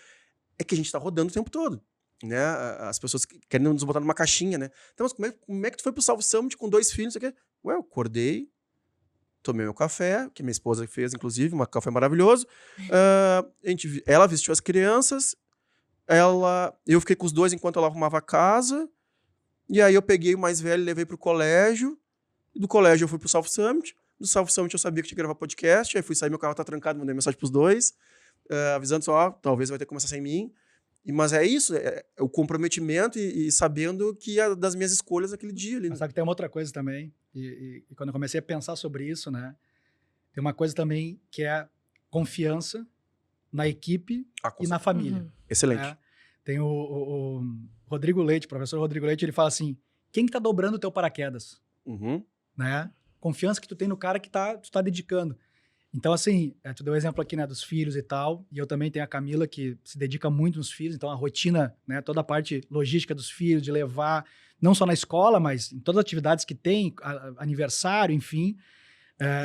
é que a gente está rodando o tempo todo. Né? As pessoas querem nos botar numa caixinha, né? Então, mas como é que tu foi pro Salvo Summit com 2 filhos? Ué, eu acordei, tomei meu café, que minha esposa fez, inclusive, um café maravilhoso. Ela vestiu as crianças, eu fiquei com os 2 enquanto ela arrumava a casa, e aí eu peguei o mais velho e levei pro colégio, e do colégio eu fui pro Salvo Summit, do Salvo Summit eu sabia que tinha que gravar podcast, aí fui sair, meu carro tá trancado, mandei mensagem pros 2, avisando só, talvez vai ter que começar sem mim. Mas é isso, é o comprometimento e sabendo que é das minhas escolhas naquele dia ali. Mas sabe que tem uma outra coisa também, e quando eu comecei a pensar sobre isso, né, tem uma coisa também que é confiança na equipe e na família. Excelente. Né? Tem o Rodrigo Leite, professor Rodrigo Leite, ele fala assim, quem que tá dobrando o teu paraquedas? Né? Confiança que tu tem no cara que tu tá dedicando. Então, assim, tu deu o exemplo aqui, né, dos filhos e tal, e eu também tenho a Camila, que se dedica muito nos filhos, então a rotina, né, toda a parte logística dos filhos, de levar, não só na escola, mas em todas as atividades que tem, aniversário, enfim.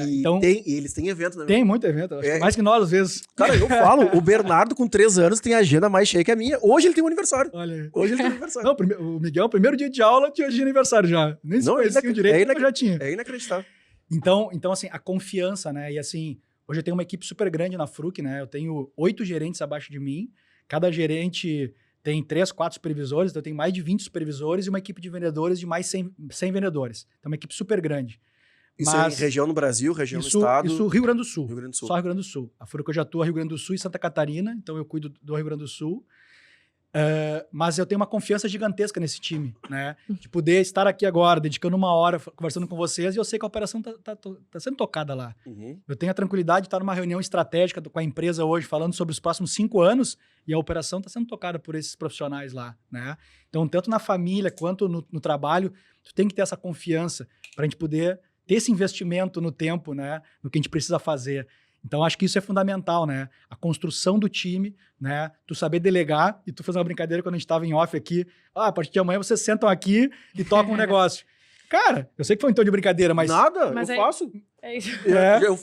Então, e eles têm evento, né? Tem muito evento, acho que mais que nós, às vezes. Cara, eu falo, o Bernardo com 3 anos tem a agenda mais cheia que a minha. Hoje ele tem um aniversário. Olha aí. Hoje ele tem um aniversário. Não, o Miguel, primeiro dia de aula, tinha de aniversário já. Nem se conhecia direito, eu já tinha. É inacreditável. Então, assim, a confiança, né? E assim, hoje eu tenho uma equipe super grande na Fruc, né? Eu tenho 8 gerentes abaixo de mim. Cada gerente tem 3, 4 supervisores. Então eu tenho mais de 20 supervisores e uma equipe de vendedores de mais 100 vendedores. Então, uma equipe super grande. Isso é em região no Brasil, região no estado? Isso, Rio Grande do Sul. Rio Grande do Sul. Só Rio Grande do Sul. A Fruc hoje atua Rio Grande do Sul e Santa Catarina. Então, eu cuido do Rio Grande do Sul. Mas eu tenho uma confiança gigantesca nesse time, né? De poder estar aqui agora, dedicando 1 hora, conversando com vocês, e eu sei que a operação tá sendo tocada lá. Eu tenho a tranquilidade de estar numa reunião estratégica com a empresa hoje, falando sobre os próximos 5 anos, e a operação está sendo tocada por esses profissionais lá, né? Então, tanto na família quanto no trabalho, tu tem que ter essa confiança para a gente poder ter esse investimento no tempo, né? No que a gente precisa fazer. Então, acho que isso é fundamental, né? A construção do time, né? Tu saber delegar, e tu fazer uma brincadeira quando a gente estava em off aqui. A partir de amanhã vocês sentam aqui e tocam um negócio. Cara, eu sei que foi um tom de brincadeira, mas... Nada, mas eu aí- faço. É isso.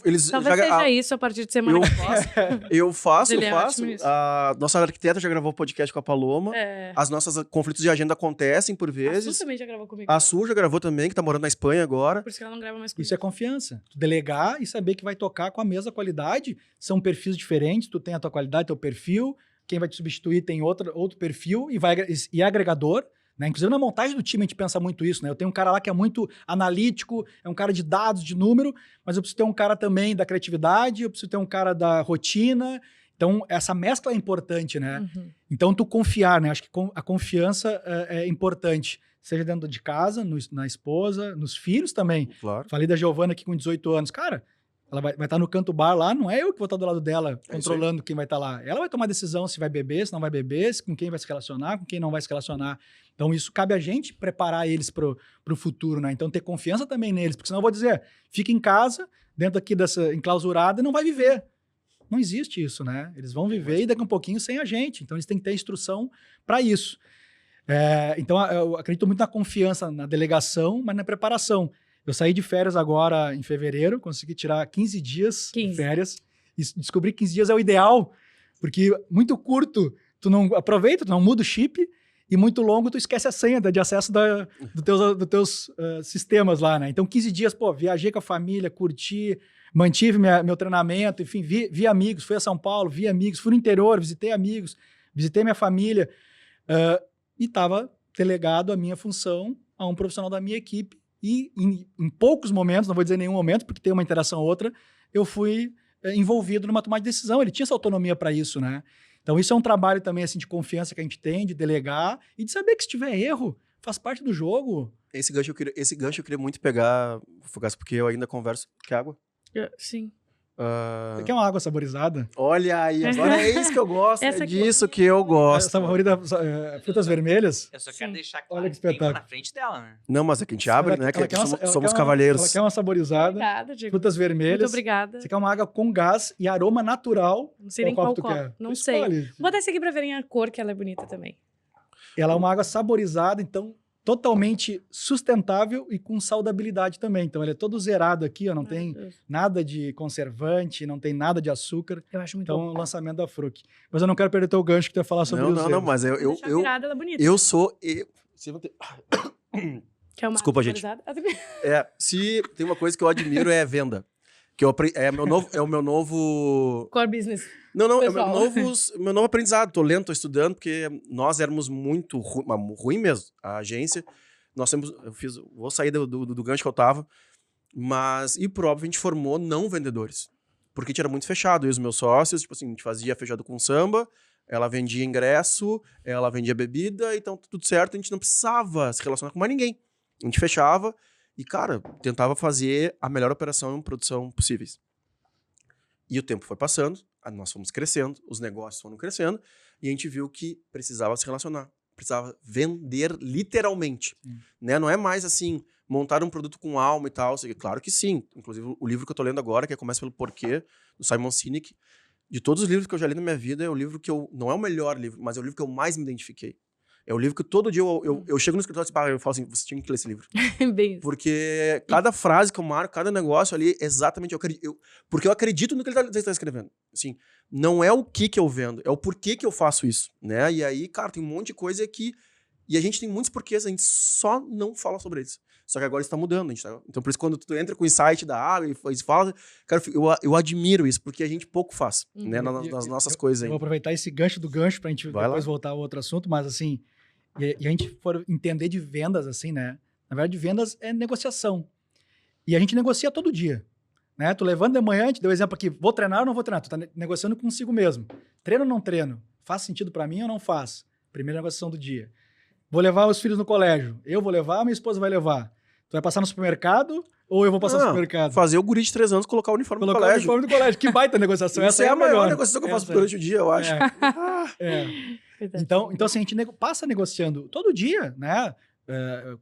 Eles Talvez já, seja isso a partir de semana que vem. eu faço. Ele é ótimo nisso. A nossa arquiteta já gravou podcast com a Paloma. As nossas conflitos de agenda acontecem por A vezes. Su também já gravou comigo. A Su já gravou também, que tá morando na Espanha agora. Por isso que ela não grava mais comigo. Isso é confiança. Tu delegar e saber que vai tocar com a mesma qualidade. São perfis diferentes, tu tem a tua qualidade, teu perfil. Quem vai te substituir tem outro perfil e é agregador. Né? Inclusive na montagem do time a gente pensa muito isso. Né? Eu tenho um cara lá que é muito analítico, é um cara de dados, de número, mas eu preciso ter um cara também da criatividade, eu preciso ter um cara da rotina. Então essa mescla é importante, né? Então tu confiar, né? Acho que a confiança é importante. Seja dentro de casa, na esposa, nos filhos também. Claro. Falei da Giovana aqui com 18 anos. Cara, ela vai estar no canto bar lá, não é eu que vou estar do lado dela, controlando quem vai estar lá. Ela vai tomar decisão se vai beber, se não vai beber, com quem vai se relacionar, com quem não vai se relacionar. Então isso cabe a gente preparar eles pro futuro, né? Então ter confiança também neles, porque senão eu vou dizer, fica em casa, dentro aqui dessa enclausurada e não vai viver. Não existe isso, né? Eles vão viver e daqui a um pouquinho sem a gente. Então eles têm que ter instrução para isso. Então eu acredito muito na confiança, na delegação, mas na preparação. Eu saí de férias agora em fevereiro, consegui tirar 15 dias de férias. E descobri que 15 dias é o ideal, porque muito curto, tu não aproveita, tu não muda o chip, e muito longo, tu esquece a senha de acesso dos teus sistemas lá, né? Então 15 dias, viajei com a família, curti, mantive meu treinamento, enfim, vi amigos, fui a São Paulo, vi amigos, fui no interior, visitei amigos, visitei minha família, e estava delegado a minha função a um profissional da minha equipe. E em poucos momentos, não vou dizer nenhum momento, porque tem uma interação ou outra, eu fui envolvido numa tomada de decisão. Ele tinha essa autonomia para isso, né? Então isso é um trabalho também assim, de confiança que a gente tem, de delegar e de saber que se tiver erro, faz parte do jogo. Esse gancho eu queria muito pegar, Fogaça, porque eu ainda converso... Quer água? Sim. Você quer uma água saborizada? Olha aí, agora é isso que eu gosto, Essa é disso que eu gosto. Essa favorita, frutas vermelhas? Eu só quero deixar Olha claro que que tem espetáculo. uma na frente dela, né? Não, mas é que a gente abre, né? Que somos ela cavalheiros. quer uma saborizada, Obrigada, Diego. frutas vermelhas. Muito obrigada. Você quer uma água com gás e aroma natural? Não sei nem qual tu copo. quer? Não Tu sei. escolhe. Vou botar esse aqui pra verem a cor, que ela é bonita também. Ela é uma água saborizada, então totalmente sustentável e com saudabilidade também. Então ele é todo zerado aqui, ó, não tem nada de conservante, não tem nada de açúcar. Eu acho muito Então, bom. o lançamento da Fruc. Mas eu não quero perder teu gancho que tu ia falar sobre os Não, erros. mas Deixa a virada, ela é bonita. eu sou... Que é uma Desculpa, gente. saborizada. Se tem uma coisa que eu admiro é venda. Que é o meu novo... Core business. Não, é o Pessoal. meu novo aprendizado. Tô lendo, tô estudando, porque nós éramos muito ruim mesmo. A agência, vou sair do gancho que eu tava, e por óbvio a gente formou não vendedores. Porque a gente era muito fechado. Eu e os meus sócios, tipo assim, a gente fazia feijoada com samba, ela vendia ingresso, ela vendia bebida, então tudo certo, a gente não precisava se relacionar com mais ninguém. A gente fechava e, cara, tentava fazer a melhor operação em produção possíveis. E o tempo foi passando, nós fomos crescendo, os negócios foram crescendo, e a gente viu que precisava se relacionar, precisava vender literalmente. Né? Não é mais assim, montar um produto com alma e tal. Claro que sim. Inclusive, o livro que eu tô lendo agora, que Começa pelo Porquê, do Simon Sinek, de todos os livros que eu já li na minha vida, é o livro que não é o melhor livro, mas é o livro que eu mais me identifiquei. É o livro que todo dia eu chego no escritório e eu falo assim, você tinha que ler esse livro. Bem isso. Porque cada frase que eu marco, cada negócio ali, exatamente, porque eu acredito no que ele tá escrevendo. Assim, não é o que eu vendo, é o porquê que eu faço isso, né? E aí, cara, tem um monte de coisa que... E a gente tem muitos porquês, a gente só não fala sobre eles. Só que agora isso tá mudando. Então, por isso, quando tu entra com o insight da água e fala... Cara, eu admiro isso, porque a gente pouco faz, né? Nas nossas coisas aí. Eu vou aproveitar esse gancho do gancho pra gente depois voltar ao outro assunto, mas assim... E a gente for entender de vendas, assim, né? Na verdade, vendas é negociação. E a gente negocia todo dia. Né? Tu levanta de manhã, te deu exemplo aqui, vou treinar ou não vou treinar? Tu tá negociando consigo mesmo. Treino ou não treino? Faz sentido para mim ou não faz? Primeira negociação do dia. Vou levar os filhos no colégio. Eu vou levar, minha esposa vai levar. Tu vai passar no supermercado ou eu vou passar no supermercado? Fazer o guri de 3 anos colocar o uniforme no colégio. Colocar o uniforme no colégio. Que baita negociação. Essa é a maior negociação que eu faço durante o dia, eu acho. Então, assim, a gente passa negociando todo dia, né?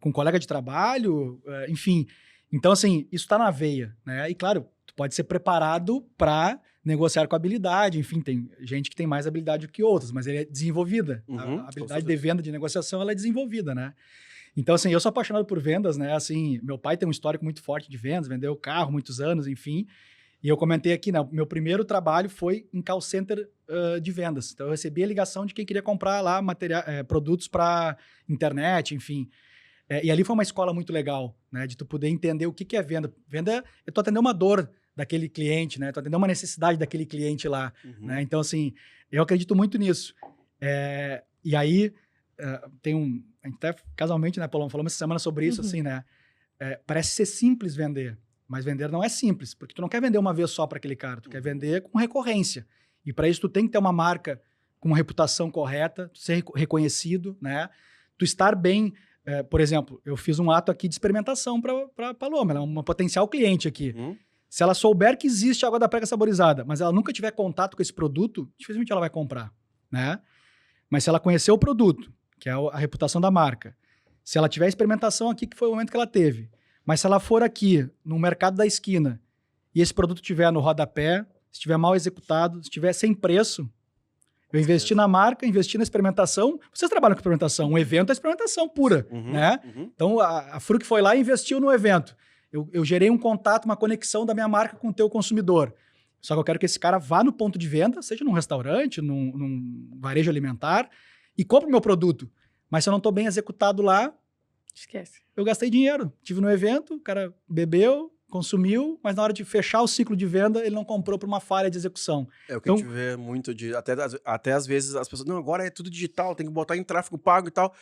Com um colega de trabalho, enfim. Então, assim, isso está na veia, né? E, claro, tu pode ser preparado para negociar com habilidade. Enfim, tem gente que tem mais habilidade do que outras, mas ele é desenvolvida. A habilidade de venda, de negociação, ela é desenvolvida, né? Então, assim, eu sou apaixonado por vendas, né? Assim, meu pai tem um histórico muito forte de vendas, vendeu carro muitos anos, enfim. E eu comentei aqui, né? Meu primeiro trabalho foi em call center de vendas. Então, eu recebia ligação de quem queria comprar lá produtos para internet, enfim. E ali foi uma escola muito legal, né? De tu poder entender o que é venda. Venda é tu atender uma dor daquele cliente, né? Tu atender uma necessidade daquele cliente lá, né? Então, assim, eu acredito muito nisso. E aí, a gente até casualmente, né, Paulão, falamos essa semana sobre isso, assim, né? Parece ser simples vender, mas vender não é simples, porque tu não quer vender uma vez só para aquele cara, tu quer vender com recorrência. E para isso tu tem que ter uma marca com uma reputação correta, ser reconhecido, né? Tu estar bem. Por exemplo, eu fiz um ato aqui de experimentação para a Paloma, ela é uma potencial cliente aqui. Se ela souber que existe água da prega saborizada, mas ela nunca tiver contato com esse produto, dificilmente ela vai comprar, né? Mas se ela conhecer o produto, que é a reputação da marca, se ela tiver experimentação aqui, que foi o momento que ela teve, mas se ela for aqui no mercado da esquina e esse produto estiver no rodapé, se estiver mal executado, se estiver sem preço, eu investi na marca, investi na experimentação. Vocês trabalham com experimentação. Um evento é experimentação pura, né? Então, a Fruc foi lá e investiu no evento. Eu gerei um contato, uma conexão da minha marca com o teu consumidor. Só que eu quero que esse cara vá no ponto de venda, seja num restaurante, num varejo alimentar, e compre o meu produto. Mas se eu não estou bem executado lá, esquece. Eu gastei dinheiro. Estive no evento, o cara bebeu, consumiu, mas na hora de fechar o ciclo de venda, ele não comprou por uma falha de execução. É o que a gente vê muito de... Até às vezes as pessoas... Não, agora é tudo digital, tem que botar em tráfego pago e tal.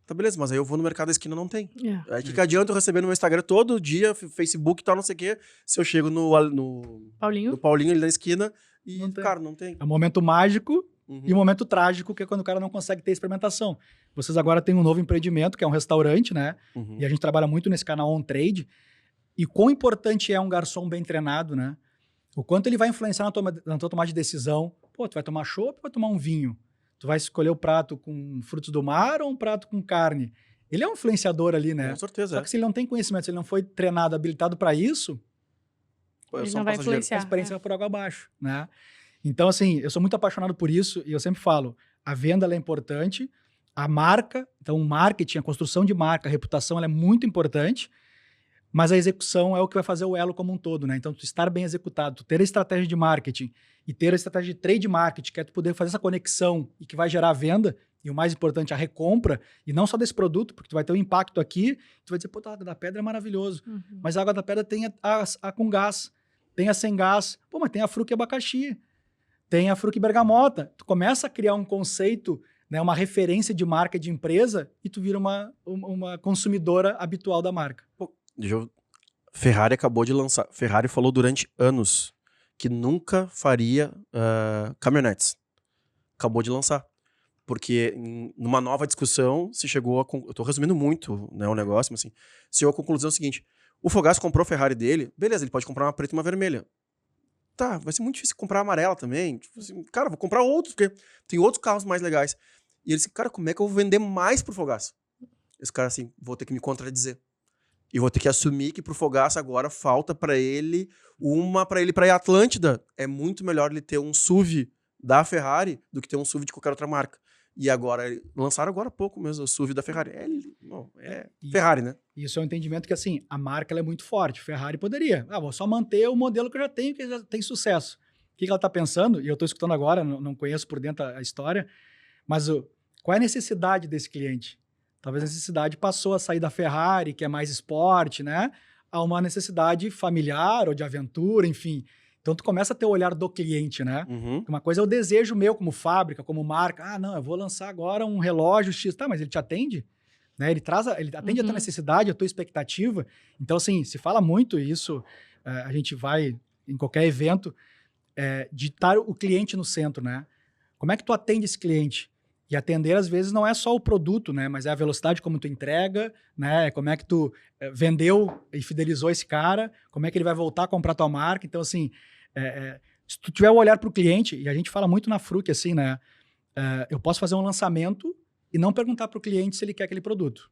Tá, beleza, mas aí eu vou no mercado da esquina, não tem. Aí que adianta eu receber no meu Instagram todo dia, Facebook e tal, não sei o quê, se eu chego no Paulinho ali na esquina e, cara, não tem. É um momento mágico e um momento trágico, que é quando o cara não consegue ter experimentação. Vocês agora têm um novo empreendimento, que é um restaurante, né? E a gente trabalha muito nesse canal On Trade. E quão importante é um garçom bem treinado, né? O quanto ele vai influenciar na tua tomada de decisão. Pô, tu vai tomar chopp ou vai tomar um vinho? Tu vai escolher o prato com frutos do mar ou um prato com carne? Ele é um influenciador ali, né? Com certeza. Só que se ele não tem conhecimento, se ele não foi treinado, habilitado para isso, ele não vai influenciar. A experiência vai por água abaixo, né? Então, assim, eu sou muito apaixonado por isso e eu sempre falo, a venda ela é importante, a marca, então o marketing, a construção de marca, a reputação, ela é muito importante, mas a execução é o que vai fazer o elo como um todo, né? Então, tu estar bem executado, tu ter a estratégia de marketing e ter a estratégia de trade marketing, que é tu poder fazer essa conexão e que vai gerar venda, e o mais importante, a recompra, e não só desse produto, porque tu vai ter um impacto aqui, tu vai dizer, pô, a água da pedra é maravilhoso, mas a água da pedra tem a com gás, tem a sem gás, pô, mas tem a Fruc abacaxi, tem a Fruc bergamota. Tu começa a criar um conceito, né, uma referência de marca de empresa, e tu vira uma consumidora habitual da marca. Pô, Ferrari acabou de lançar. Ferrari falou durante anos que nunca faria caminhonetes. Acabou de lançar. Porque numa nova discussão se chegou a... Eu tô resumindo muito, né, o negócio, mas assim, se chegou à conclusão seguinte: o Fogaça comprou a Ferrari dele, beleza, ele pode comprar uma preta e uma vermelha. Tá, vai ser muito difícil comprar a amarela também. Tipo assim, cara, vou comprar outros, porque tem outros carros mais legais. E ele disse, cara, como é que eu vou vender mais pro Fogaça? Esse cara assim, vou ter que me contradizer. E vou ter que assumir que pro Fogaça agora falta pra ele pra ir pra Atlântida. É muito melhor ele ter um SUV da Ferrari do que ter um SUV de qualquer outra marca. E agora, lançaram agora há pouco mesmo o SUV da Ferrari. Ferrari, né? Isso é um entendimento que, assim, a marca ela é muito forte. Ferrari poderia. Vou só manter o modelo que eu já tenho, que já tem sucesso. O que ela está pensando? E eu estou escutando agora, não conheço por dentro a história, mas qual é a necessidade desse cliente? Talvez a necessidade passou a sair da Ferrari, que é mais esporte, né? A uma necessidade familiar ou de aventura, enfim. Então, tu começa a ter o olhar do cliente, né? Uma coisa é o desejo meu como fábrica, como marca. Ah, não, eu vou lançar agora um relógio X. Tá, mas ele te atende? Né? Ele atende a tua necessidade, a tua expectativa. Então, assim, se fala muito isso, a gente vai em qualquer evento, de estar o cliente no centro, né? Como é que tu atende esse cliente? E atender, às vezes, não é só o produto, né? Mas é a velocidade como tu entrega, né? Como é que tu vendeu e fidelizou esse cara, como é que ele vai voltar a comprar tua marca. Então, assim, se tu tiver o olhar para o cliente, e a gente fala muito na Fruc, assim, né? Eu posso fazer um lançamento e não perguntar para o cliente se ele quer aquele produto.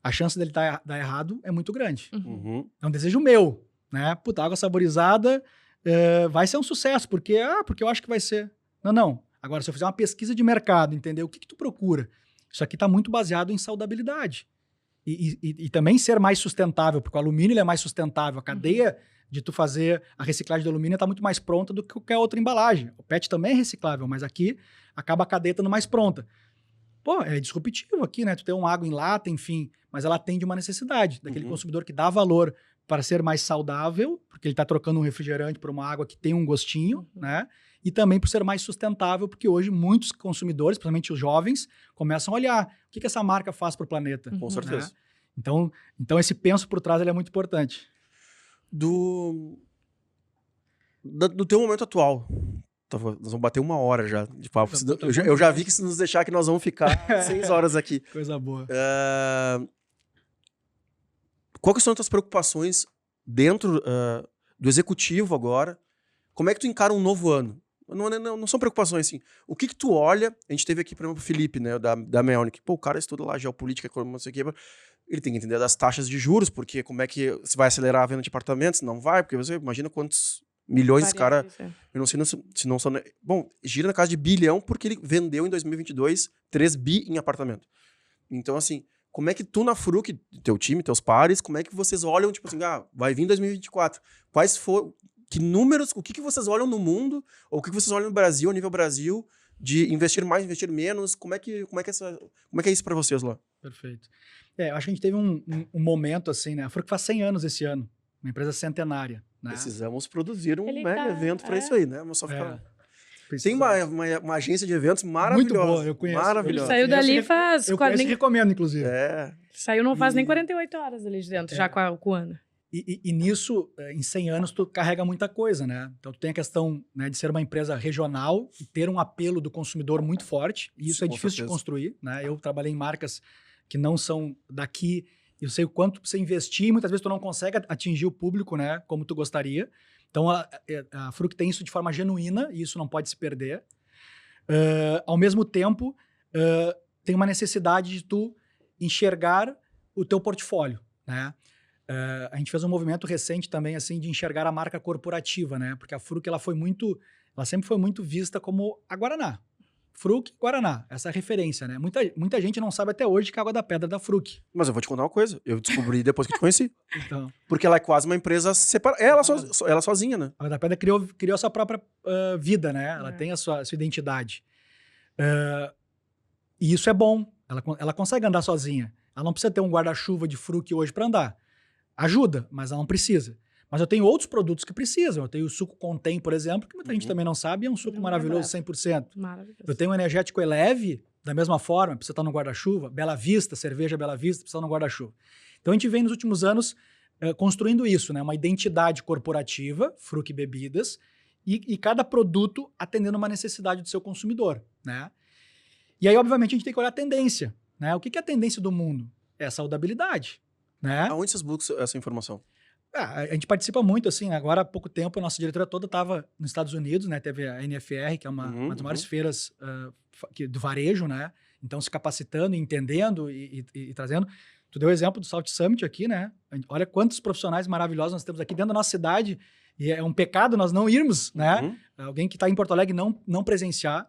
A chance dele dar errado é muito grande. É um desejo meu, né? Puta, água saborizada vai ser um sucesso, porque eu acho que vai ser. Não. Agora, se eu fizer uma pesquisa de mercado, entender o que tu procura, isso aqui está muito baseado em saudabilidade. e também ser mais sustentável, porque o alumínio ele é mais sustentável. A cadeia de tu fazer a reciclagem do alumínio está muito mais pronta do que qualquer outra embalagem. O PET também é reciclável, mas aqui acaba a cadeia estando mais pronta. Pô, é disruptivo aqui, né? Tu tem uma água em lata, enfim, mas ela atende uma necessidade daquele consumidor que dá valor para ser mais saudável, porque ele está trocando um refrigerante por uma água que tem um gostinho, né? E também por ser mais sustentável, porque hoje muitos consumidores, principalmente os jovens, começam a olhar o que essa marca faz para o planeta. Com certeza. Né? Então esse penso por trás ele é muito importante. Do teu momento atual. Nós vamos bater 1 hora já de papo. Eu já vi que se nos deixar que nós vamos ficar 6 horas aqui. Coisa boa. Qual que são as tuas preocupações dentro do executivo agora? Como é que tu encara um novo ano? Não são preocupações assim. O que tu olha? A gente teve aqui, por exemplo, o Felipe, né, da Melnick. Pô, o cara estuda lá geopolítica, economia, não sei o quê. Ele tem que entender das taxas de juros, porque como é que se vai acelerar a venda de apartamentos? Não vai, porque você imagina quantos milhões esse cara... Eu não sei se não são... Bom, gira na casa de bilhão, porque ele vendeu em 2022 3 bi em apartamento. Então, assim, como é que tu na Fruc, teu time, teus pares, como é que vocês olham, tipo assim, vai vir em 2024. Quais foram... Que números, o que vocês olham no mundo, ou o que vocês olham no Brasil, a nível Brasil, de investir mais, investir menos? Como é que é isso para vocês lá? Perfeito. Eu acho que a gente teve um momento assim, né? A Fruc faz 100 anos esse ano, uma empresa centenária. Né? Precisamos produzir um mega evento para isso aí, né? Vamos só ficar... Tem uma agência de eventos maravilhosa. Muito boa, eu conheço. Maravilhosa. Saiu dali faz... Eu conheço e recomendo, inclusive. Saiu não faz nem 48 horas ali de dentro, já com o ano. E nisso, em 100 anos, tu carrega muita coisa, né? Então, tu tem a questão, né, de ser uma empresa regional e ter um apelo do consumidor muito forte. E isso é difícil de construir, né? Eu trabalhei em marcas que não são daqui. Eu sei o quanto tu precisa investir e muitas vezes tu não consegue atingir o público, né? Como tu gostaria. Então, a Fruc tem isso de forma genuína e isso não pode se perder. Ao mesmo tempo, tem uma necessidade de tu enxergar o teu portfólio, né? A gente fez um movimento recente também, assim, de enxergar a marca corporativa, né? Porque a Fruc, ela sempre foi muito vista como a Guaraná. Fruc, Guaraná, essa é a referência, né? Muita gente não sabe até hoje que a Água da Pedra é da Fruc. Mas eu vou te contar uma coisa, eu descobri depois que te conheci. Então, porque ela é quase uma empresa separada, ela sozinha, né? A Água da Pedra criou a sua própria vida, né? Ela tem a sua identidade. E isso é bom, ela consegue andar sozinha. Ela não precisa ter um guarda-chuva de Fruc hoje para andar. Ajuda, mas ela não precisa. Mas eu tenho outros produtos que precisam. Eu tenho o suco Contém, por exemplo, que muita gente também não sabe, é um suco maravilhoso, 100%. Maravilhoso. Eu tenho um energético Eleve, da mesma forma, precisa estar no guarda-chuva. Bela Vista, cerveja Bela Vista, precisa estar no guarda-chuva. Então a gente vem nos últimos anos construindo isso, né? Uma identidade corporativa, Fruc Bebidas, e cada produto atendendo uma necessidade do seu consumidor, né? E aí, obviamente, a gente tem que olhar a tendência, né? O que é a tendência do mundo? É a saudabilidade. Né? Aonde vocês buscam essa informação? A gente participa muito, assim, agora há pouco tempo a nossa diretora toda estava nos Estados Unidos, né? Teve a NFR, que é uma das maiores feiras do varejo, né? Então, se capacitando, entendendo e trazendo. Tu deu o exemplo do South Summit aqui, né? Olha quantos profissionais maravilhosos nós temos aqui dentro da nossa cidade e é um pecado nós não irmos, né? Alguém que está em Porto Alegre não presenciar.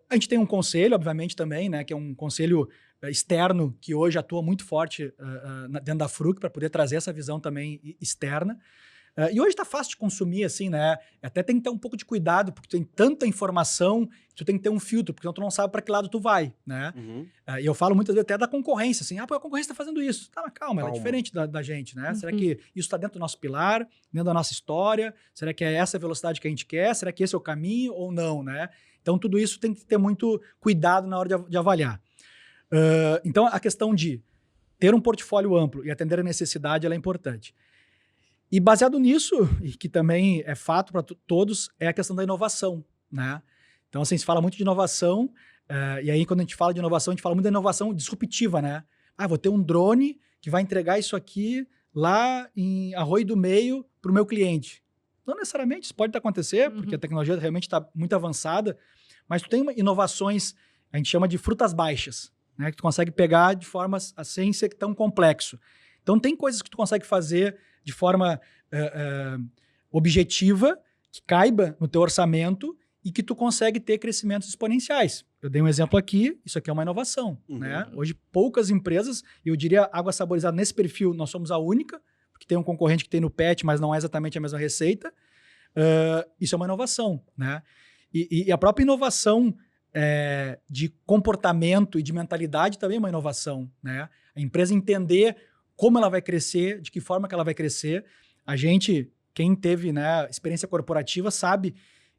A gente tem um conselho, obviamente, também, né? Que é um conselho externo que hoje atua muito forte dentro da Fruc para poder trazer essa visão também externa. E hoje está fácil de consumir, assim, né? Até tem que ter um pouco de cuidado, porque tem tanta informação que tu tem que ter um filtro, porque senão tu não sabe para que lado tu vai, né? E eu falo muitas vezes até da concorrência, assim, pô, a concorrência está fazendo isso. Tá, mas calma, ela é diferente da gente, né? Será que isso está dentro do nosso pilar, dentro da nossa história? Será que é essa a velocidade que a gente quer? Será que esse é o caminho ou não, né? Então, tudo isso tem que ter muito cuidado na hora de avaliar. Então, a questão de ter um portfólio amplo e atender a necessidade, ela é importante. E baseado nisso, e que também é fato para todos, é a questão da inovação, né? Então, assim, se fala muito de inovação, e aí quando a gente fala de inovação, a gente fala muito da inovação disruptiva, né? Vou ter um drone que vai entregar isso aqui lá em Arroio do Meio para o meu cliente. Não necessariamente, isso pode acontecer, porque a tecnologia realmente está muito avançada, mas tu tem inovações, a gente chama de frutas baixas, né, que tu consegue pegar de forma sem ser tão complexo. Então, tem coisas que tu consegue fazer de forma objetiva, que caiba no teu orçamento e que tu consegue ter crescimentos exponenciais. eu dei um exemplo aqui, isso aqui é uma inovação, né? Hoje, poucas empresas, eu diria água saborizada nesse perfil, nós somos a única, porque tem um concorrente que tem no PET, mas não é exatamente a mesma receita. Isso é uma inovação, né? E a própria inovação de comportamento e de mentalidade também é uma inovação, né? A empresa entender como ela vai crescer, de que forma que ela vai crescer. A gente, quem teve, né, experiência corporativa, sabe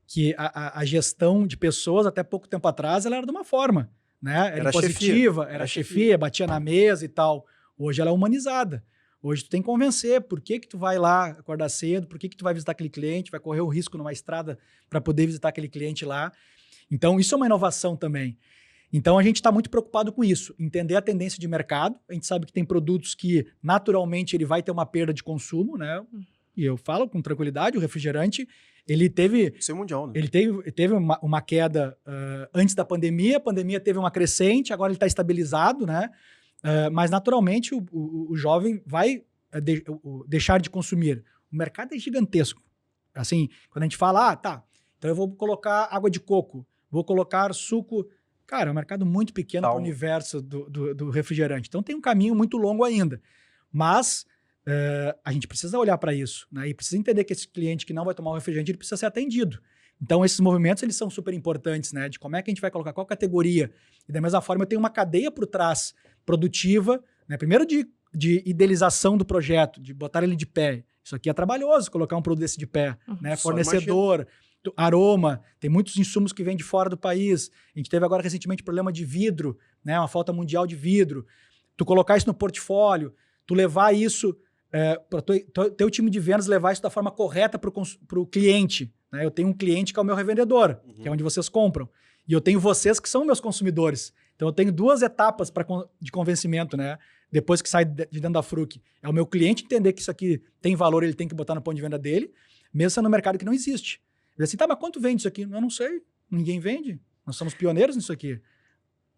que a gestão de pessoas, até pouco tempo atrás, ela era de uma forma, né? Era positiva, era chefia, batia na mesa e tal. Hoje ela é humanizada. Hoje tu tem que convencer por que tu vai lá acordar cedo, por que tu vai visitar aquele cliente, vai correr o risco numa estrada para poder visitar aquele cliente lá. Então, isso é uma inovação também. Então, a gente está muito preocupado com isso, entender a tendência de mercado. A gente sabe que tem produtos que, naturalmente, ele vai ter uma perda de consumo, né? E eu falo com tranquilidade, o refrigerante, ele teve... Isso é mundial, né? Ele teve uma queda antes da pandemia, a pandemia teve uma crescente, agora ele está estabilizado, né? Mas, naturalmente, o jovem vai deixar de consumir. O mercado é gigantesco. Assim, quando a gente fala, então eu vou colocar água de coco, vou colocar suco... Cara, é um mercado muito pequeno para o universo do refrigerante. Então, tem um caminho muito longo ainda. Mas a gente precisa olhar para isso, né? E precisa entender que esse cliente que não vai tomar o refrigerante, ele precisa ser atendido. Então, esses movimentos, eles são super importantes, né? De como é que a gente vai colocar, qual categoria. E da mesma forma, eu tenho uma cadeia por trás produtiva, né? Primeiro de idealização do projeto, de botar ele de pé. Isso aqui é trabalhoso, colocar um produto desse de pé, né? Fornecedor, aroma, tem muitos insumos que vêm de fora do país. A gente teve agora recentemente problema de vidro, né? Uma falta mundial de vidro. Tu colocar isso no portfólio, tu levar isso para o teu time de vendas, levar isso da forma correta para o cliente. Né? Eu tenho um cliente que é o meu revendedor, que é onde vocês compram. E eu tenho vocês que são meus consumidores. Então eu tenho 2 etapas de convencimento, né? Depois que sai de dentro da Fruc. É o meu cliente entender que isso aqui tem valor, ele tem que botar no ponto de venda dele, mesmo sendo no mercado que não existe. Ele diz assim, mas quanto vende isso aqui? Eu não sei, ninguém vende. Nós somos pioneiros nisso aqui.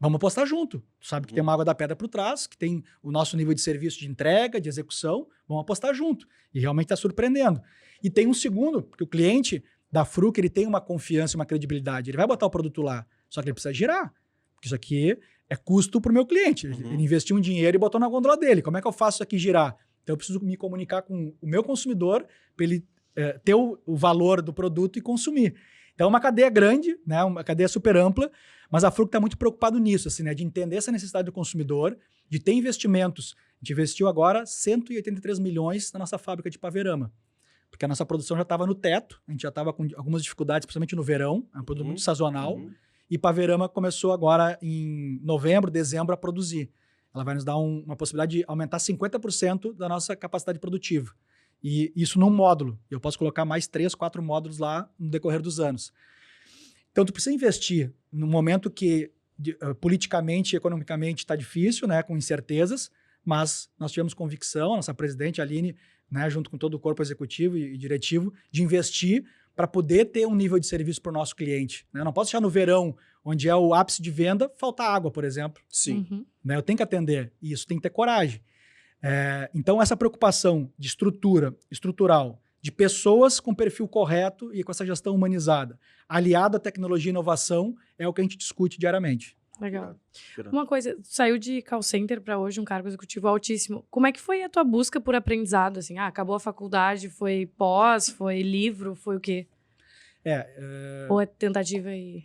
Vamos apostar junto. Tu sabe que tem uma água da pedra por trás, que tem o nosso nível de serviço de entrega, de execução. Vamos apostar junto. E realmente está surpreendendo. E tem um segundo, porque o cliente da Fruc, ele tem uma confiança e uma credibilidade. Ele vai botar o produto lá, só que ele precisa girar. Porque isso aqui é custo para o meu cliente. Ele investiu um dinheiro e botou na gôndola dele. Como é que eu faço isso aqui girar? Então eu preciso me comunicar com o meu consumidor para ele ter o valor do produto e consumir. Então é uma cadeia grande, né? Uma cadeia super ampla, mas a Fruc está muito preocupado nisso, assim, né? De entender essa necessidade do consumidor, de ter investimentos. A gente investiu agora 183 milhões na nossa fábrica de Paverama, porque a nossa produção já estava no teto, a gente já estava com algumas dificuldades, principalmente no verão, é um produto muito sazonal, e Paverama começou agora em novembro, dezembro a produzir. Ela vai nos dar uma possibilidade de aumentar 50% da nossa capacidade produtiva. E isso num módulo. Eu posso colocar mais 3, 4 módulos lá no decorrer dos anos. Então, tu precisa investir num momento que politicamente e economicamente está difícil, né, com incertezas, mas nós tivemos convicção, nossa presidente Aline, né, junto com todo o corpo executivo e diretivo, de investir para poder ter um nível de serviço para o nosso cliente. Né? Eu não posso deixar no verão, onde é o ápice de venda, faltar água, por exemplo. Sim. Né? Eu tenho que atender. E isso tem que ter coragem. Então, essa preocupação de estrutural, de pessoas com perfil correto e com essa gestão humanizada, aliado à tecnologia e inovação, é o que a gente discute diariamente. Legal. Uma coisa, saiu de call center para hoje um cargo executivo altíssimo. Como é que foi a tua busca por aprendizado? Assim, acabou a faculdade, foi pós, foi livro, foi o quê? Ou é tentativa e...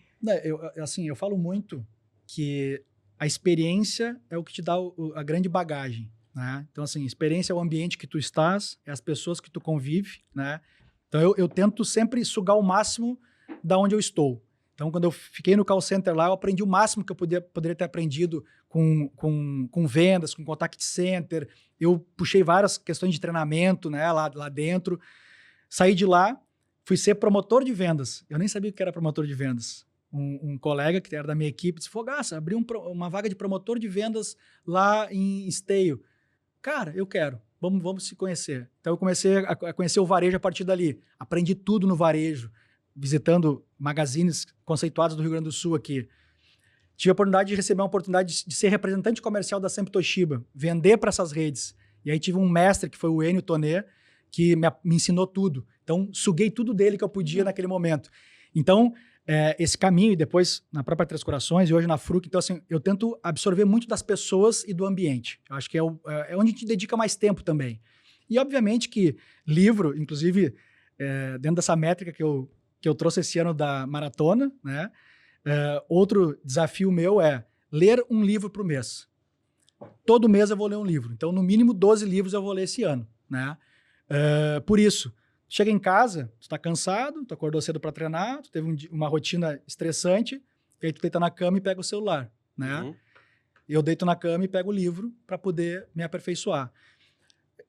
Eu falo muito que a experiência é o que te dá a grande bagagem. Né? Então, assim, experiência é o ambiente que tu estás, é as pessoas que tu convive, né? Então, eu tento sempre sugar o máximo da onde eu estou. Então, quando eu fiquei no call center lá, eu aprendi o máximo que eu poderia ter aprendido com vendas, com contact center. Eu puxei várias questões de treinamento, né, lá dentro. Saí de lá, fui ser promotor de vendas. Eu nem sabia o que era promotor de vendas. Um colega que era da minha equipe disse, Fogaça, abri uma vaga de promotor de vendas lá em Esteio. Cara, eu quero. Vamos se conhecer. Então, eu comecei a conhecer o varejo a partir dali. Aprendi tudo no varejo, visitando magazines conceituados do Rio Grande do Sul aqui. Tive a oportunidade de receber uma oportunidade de ser representante comercial da Sempre Toshiba, vender para essas redes. E aí tive um mestre, que foi o Enio Tonê, que me ensinou tudo. Então, suguei tudo dele que eu podia naquele momento. Então, esse caminho, e depois na própria Três Corações, e hoje na Fruc, então assim, eu tento absorver muito das pessoas e do ambiente. Eu acho que é onde a gente dedica mais tempo também. E obviamente que livro, inclusive, dentro dessa métrica que eu trouxe esse ano da maratona, né? Outro desafio meu é ler um livro por mês. Todo mês eu vou ler um livro. Então, no mínimo 12 livros eu vou ler esse ano, né? Por isso, chega em casa, tu tá cansado, tu acordou cedo para treinar, tu teve uma rotina estressante, e aí tu deita na cama e pega o celular, né? Uhum. Eu deito na cama e pego o livro para poder me aperfeiçoar.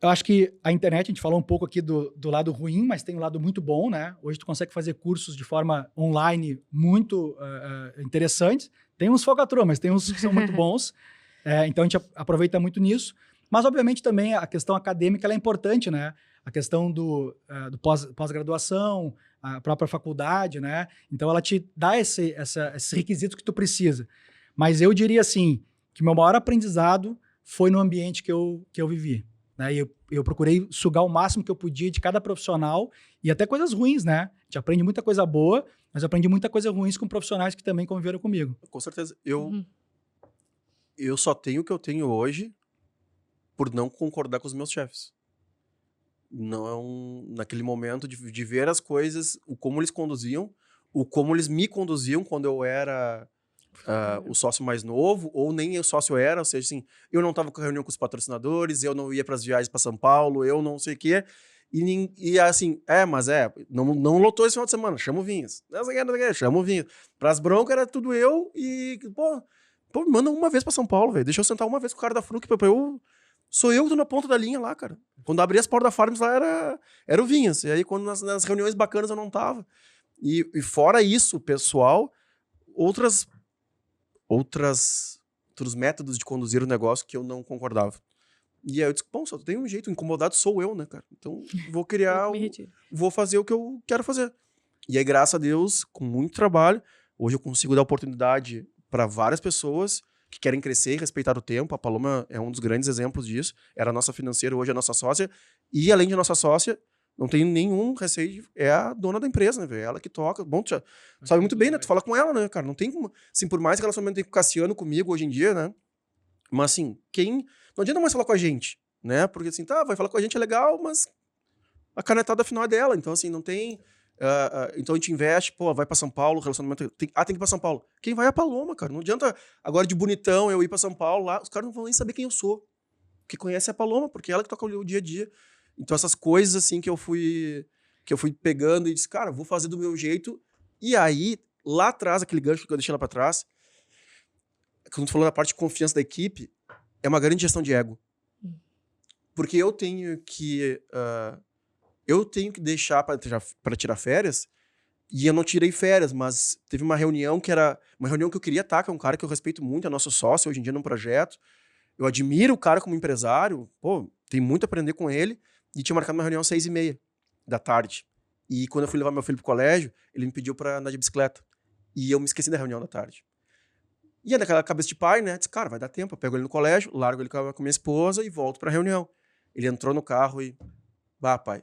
Eu acho que a internet, a gente falou um pouco aqui do lado ruim, mas tem um lado muito bom, né? Hoje tu consegue fazer cursos de forma online muito interessantes. Tem uns falcatrua, mas tem uns que são muito bons. Então a gente aproveita muito nisso. Mas, obviamente, também a questão acadêmica ela é importante, né? A questão do pós-graduação, a própria faculdade, né? Então ela te dá esses requisitos que tu precisa. Mas eu diria assim, que meu maior aprendizado foi no ambiente que eu vivi. Né? E eu procurei sugar o máximo que eu podia de cada profissional e até coisas ruins, né? A gente aprende muita coisa boa, mas eu aprendi muita coisa ruim com profissionais que também conviveram comigo. Com certeza. Eu só tenho o que eu tenho hoje por não concordar com os meus chefes. Não, naquele momento de ver as coisas, o como eles conduziam, o como eles me conduziam quando eu era o sócio mais novo, ou nem o sócio era, ou seja, assim, eu não estava com reunião com os patrocinadores, eu não ia para as viagens para São Paulo, eu não sei o quê, e assim, não lotou esse final de semana, chama o Vinhas, chama o Vinhas. Para as broncas era tudo eu e, pô, me manda uma vez para São Paulo, velho, deixa eu sentar uma vez com o cara da Fruc, sou eu que tô na ponta da linha lá, cara. Quando abri as portas da Farms lá era o Vinhas, e aí quando nas reuniões bacanas eu não tava. E fora isso, pessoal, outros métodos de conduzir o negócio que eu não concordava. E aí eu disse, bom, só tem um jeito, incomodado sou eu, né, cara? Então vou criar, vou fazer o que eu quero fazer. E aí, graças a Deus, com muito trabalho, hoje eu consigo dar oportunidade para várias pessoas que querem crescer e respeitar o tempo. A Paloma é um dos grandes exemplos disso. Era a nossa financeira, hoje é a nossa sócia. E além de nossa sócia, não tem nenhum receio, é a dona da empresa, né, velho? Ela que toca. Bom, tu já sabe muito bem, né? Tu fala com ela, né, cara? Não tem como... Assim, por mais que relacionamento tem com o Cassiano comigo hoje em dia, né? Mas, assim, não adianta mais falar com a gente, né? Porque, assim, vai falar com a gente é legal, mas canetada final é dela. Então, assim, não tem... então a gente investe, vai pra São Paulo, relacionamento... Tem que ir pra São Paulo. Quem vai é a Paloma, cara. Não adianta agora de bonitão eu ir pra São Paulo lá, os caras não vão nem saber quem eu sou. Que conhece é a Paloma, porque é ela que toca o dia a dia. Então essas coisas assim que eu fui pegando e disse, cara, vou fazer do meu jeito. E aí, lá atrás, aquele gancho que eu deixei lá pra trás, quando tu falou da parte de confiança da equipe, é uma grande gestão de ego. Porque eu tenho que deixar para tirar férias, e eu não tirei férias, mas teve uma reunião que era uma reunião que eu queria estar, que é um cara que eu respeito muito, é nosso sócio hoje em dia num projeto. Eu admiro o cara como empresário, tem muito a aprender com ele, e tinha marcado uma reunião às 6h30 da tarde. E quando eu fui levar meu filho pro colégio, ele me pediu para andar de bicicleta. E eu me esqueci da reunião da tarde. E é naquela cabeça de pai, né? Disse, cara, vai dar tempo. Eu pego ele no colégio, largo ele com minha esposa e volto pra reunião. Ele entrou no carro e... pai.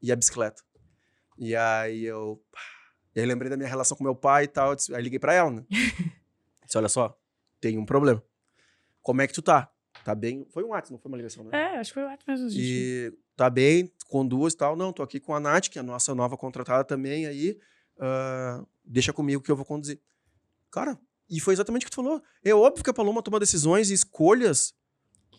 E a bicicleta? E aí eu lembrei da minha relação com meu pai e tal. Aí liguei pra ela, né? Disse, olha só, tem um problema. Como é que tu tá? Tá bem? Foi um WhatsApp, não foi uma ligação, né? Acho que foi um WhatsApp mesmo. E tá bem, conduz e tal. Não, tô aqui com a Nath, que é a nossa nova contratada também aí. Deixa comigo que eu vou conduzir. Cara, e foi exatamente o que tu falou. É óbvio que a Paloma toma decisões e escolhas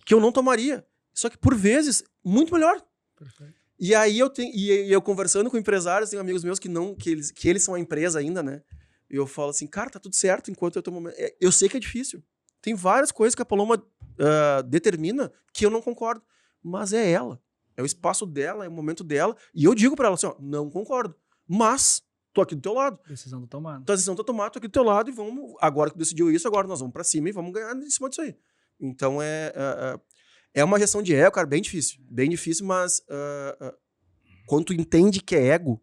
que eu não tomaria. Só que, por vezes, muito melhor. Perfeito. E aí eu conversando com empresários, tenho amigos meus que eles são a empresa ainda, né? E eu falo assim, cara, tá tudo certo enquanto eu tô... Eu sei que é difícil. Tem várias coisas que a Paloma determina que eu não concordo. Mas é ela. É o espaço dela, é o momento dela. E eu digo pra ela assim, não concordo. Mas tô aqui do teu lado. Decisão tá tomada. Tua decisão tá tomada, tô aqui do teu lado e vamos... Agora que decidiu isso, agora nós vamos pra cima e vamos ganhar em cima disso aí. Então é uma gestão de ego, cara, bem difícil. Bem difícil, mas quando tu entende que é ego,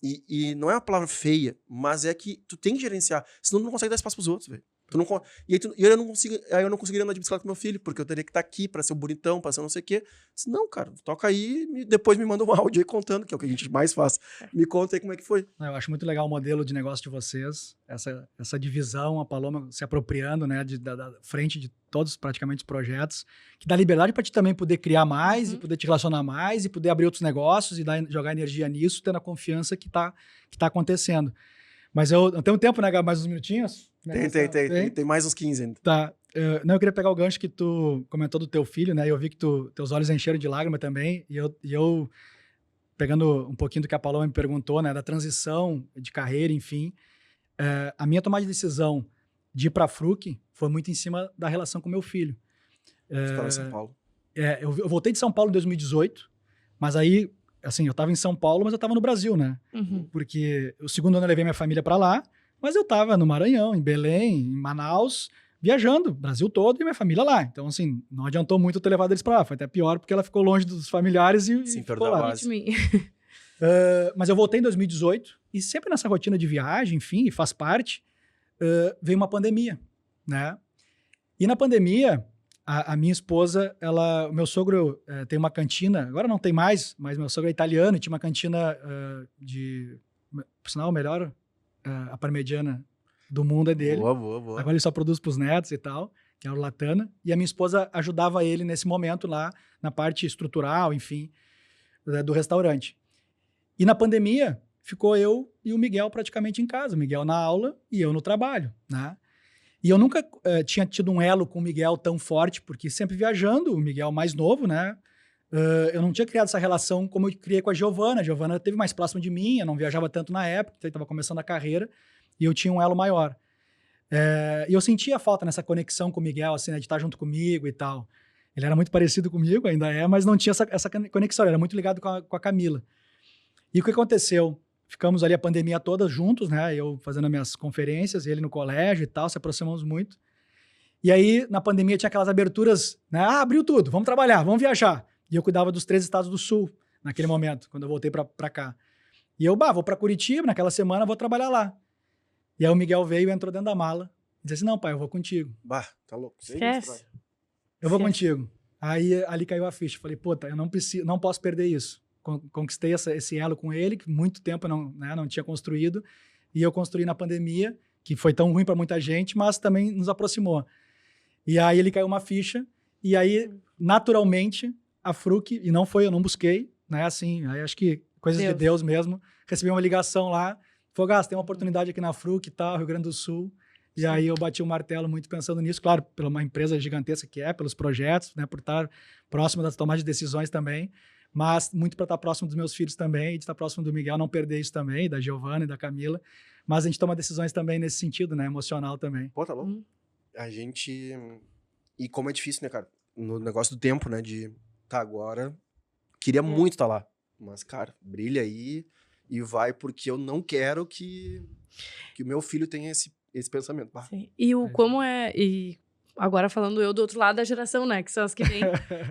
e não é uma palavra feia, mas é que tu tem que gerenciar, senão tu não consegue dar espaço pros outros, velho. E eu não conseguiria andar de bicicleta com meu filho, porque eu teria que estar aqui pra ser o bonitão, pra ser não sei o quê. Disse, não, cara, toca aí e depois me manda um áudio aí contando, que é o que a gente mais faz. Me conta aí como é que foi. Eu acho muito legal o modelo de negócio de vocês, essa divisão, a Paloma se apropriando, né, da frente de todos praticamente os projetos, que dá liberdade para ti também poder criar mais, e poder te relacionar mais, e poder abrir outros negócios e jogar energia nisso, tendo a confiança que tá acontecendo. Mas eu tenho tempo, né, Gabi? Mais uns minutinhos? Tem mais uns 15 ainda. Tá. Eu queria pegar o gancho que tu comentou do teu filho, né? Eu vi que teus olhos encheram de lágrima também. E eu pegando um pouquinho do que a Paloma me perguntou, né? Da transição de carreira, enfim. A minha tomada de decisão de ir para a Fruc foi muito em cima da relação com meu filho. Você estava em São Paulo. Eu voltei de São Paulo em 2018, mas aí, assim, eu estava em São Paulo, mas eu estava no Brasil, né? Porque o segundo ano eu levei minha família para lá, mas eu estava no Maranhão, em Belém, em Manaus, viajando, Brasil todo e minha família lá. Então, assim, não adiantou muito eu ter levado eles para lá. Foi até pior, porque ela ficou longe dos familiares e ficou lá. Mas eu voltei em 2018 e sempre nessa rotina de viagem, enfim, e faz parte, veio uma pandemia, né? E na pandemia, a minha esposa, o meu sogro tem uma cantina, agora não tem mais, mas meu sogro é italiano e tinha uma cantina por sinal, melhor a parmegiana do mundo é dele. Boa. Agora ele só produz para os netos e tal, que é o Latana. E a minha esposa ajudava ele nesse momento lá, na parte estrutural, enfim, do restaurante. E na pandemia, ficou eu e o Miguel praticamente em casa. O Miguel na aula e eu no trabalho, né? E eu nunca tinha tido um elo com o Miguel tão forte, porque sempre viajando, o Miguel mais novo, né? Eu não tinha criado essa relação como eu criei com a Giovana. A Giovana esteve mais próxima de mim, eu não viajava tanto na época, então eu estava começando a carreira, e eu tinha um elo maior. E eu sentia falta nessa conexão com o Miguel, assim, né, de estar junto comigo e tal. Ele era muito parecido comigo, ainda é, mas não tinha essa conexão, ele era muito ligado com a Camila. E o que aconteceu? Ficamos ali a pandemia toda juntos, né? Eu fazendo as minhas conferências, ele no colégio e tal, se aproximamos muito. E aí, na pandemia, tinha aquelas aberturas, né? Abriu tudo, vamos trabalhar, vamos viajar. E eu cuidava dos 3 estados do Sul, naquele momento, quando eu voltei pra cá. E eu, vou pra Curitiba, naquela semana vou trabalhar lá. E aí o Miguel veio e entrou dentro da mala. E disse assim, não, pai, eu vou contigo. Tá louco. Esquece. Eu vou contigo. Aí ali caiu a ficha. Falei, eu não posso perder isso. Conquistei esse elo com ele, que muito tempo eu não tinha construído. E eu construí na pandemia, que foi tão ruim para muita gente, mas também nos aproximou. E aí ele caiu uma ficha. E aí, naturalmente, a Fruc, e não foi, eu não busquei, né? Assim, aí acho que coisas de Deus mesmo. Recebi uma ligação lá. Falou, Gás, tem uma oportunidade aqui na Fruc e tal, Rio Grande do Sul. E aí eu bati o martelo muito pensando nisso, claro, pela uma empresa gigantesca que é, pelos projetos, né, por estar próximo das tomadas de decisões também, mas muito para estar próximo dos meus filhos também, e de estar próximo do Miguel, não perder isso também, da Giovana e da Camila. Mas a gente toma decisões também nesse sentido, né, emocional também. Pô, tá louco. A gente... E como é difícil, né, cara? No negócio do tempo, né, de... Tá, agora... Queria muito estar lá. Mas, cara, brilha aí... E vai porque eu não quero que o meu filho tenha esse pensamento. Sim. E como é... E agora falando eu do outro lado da geração, né? Que são as que vêm.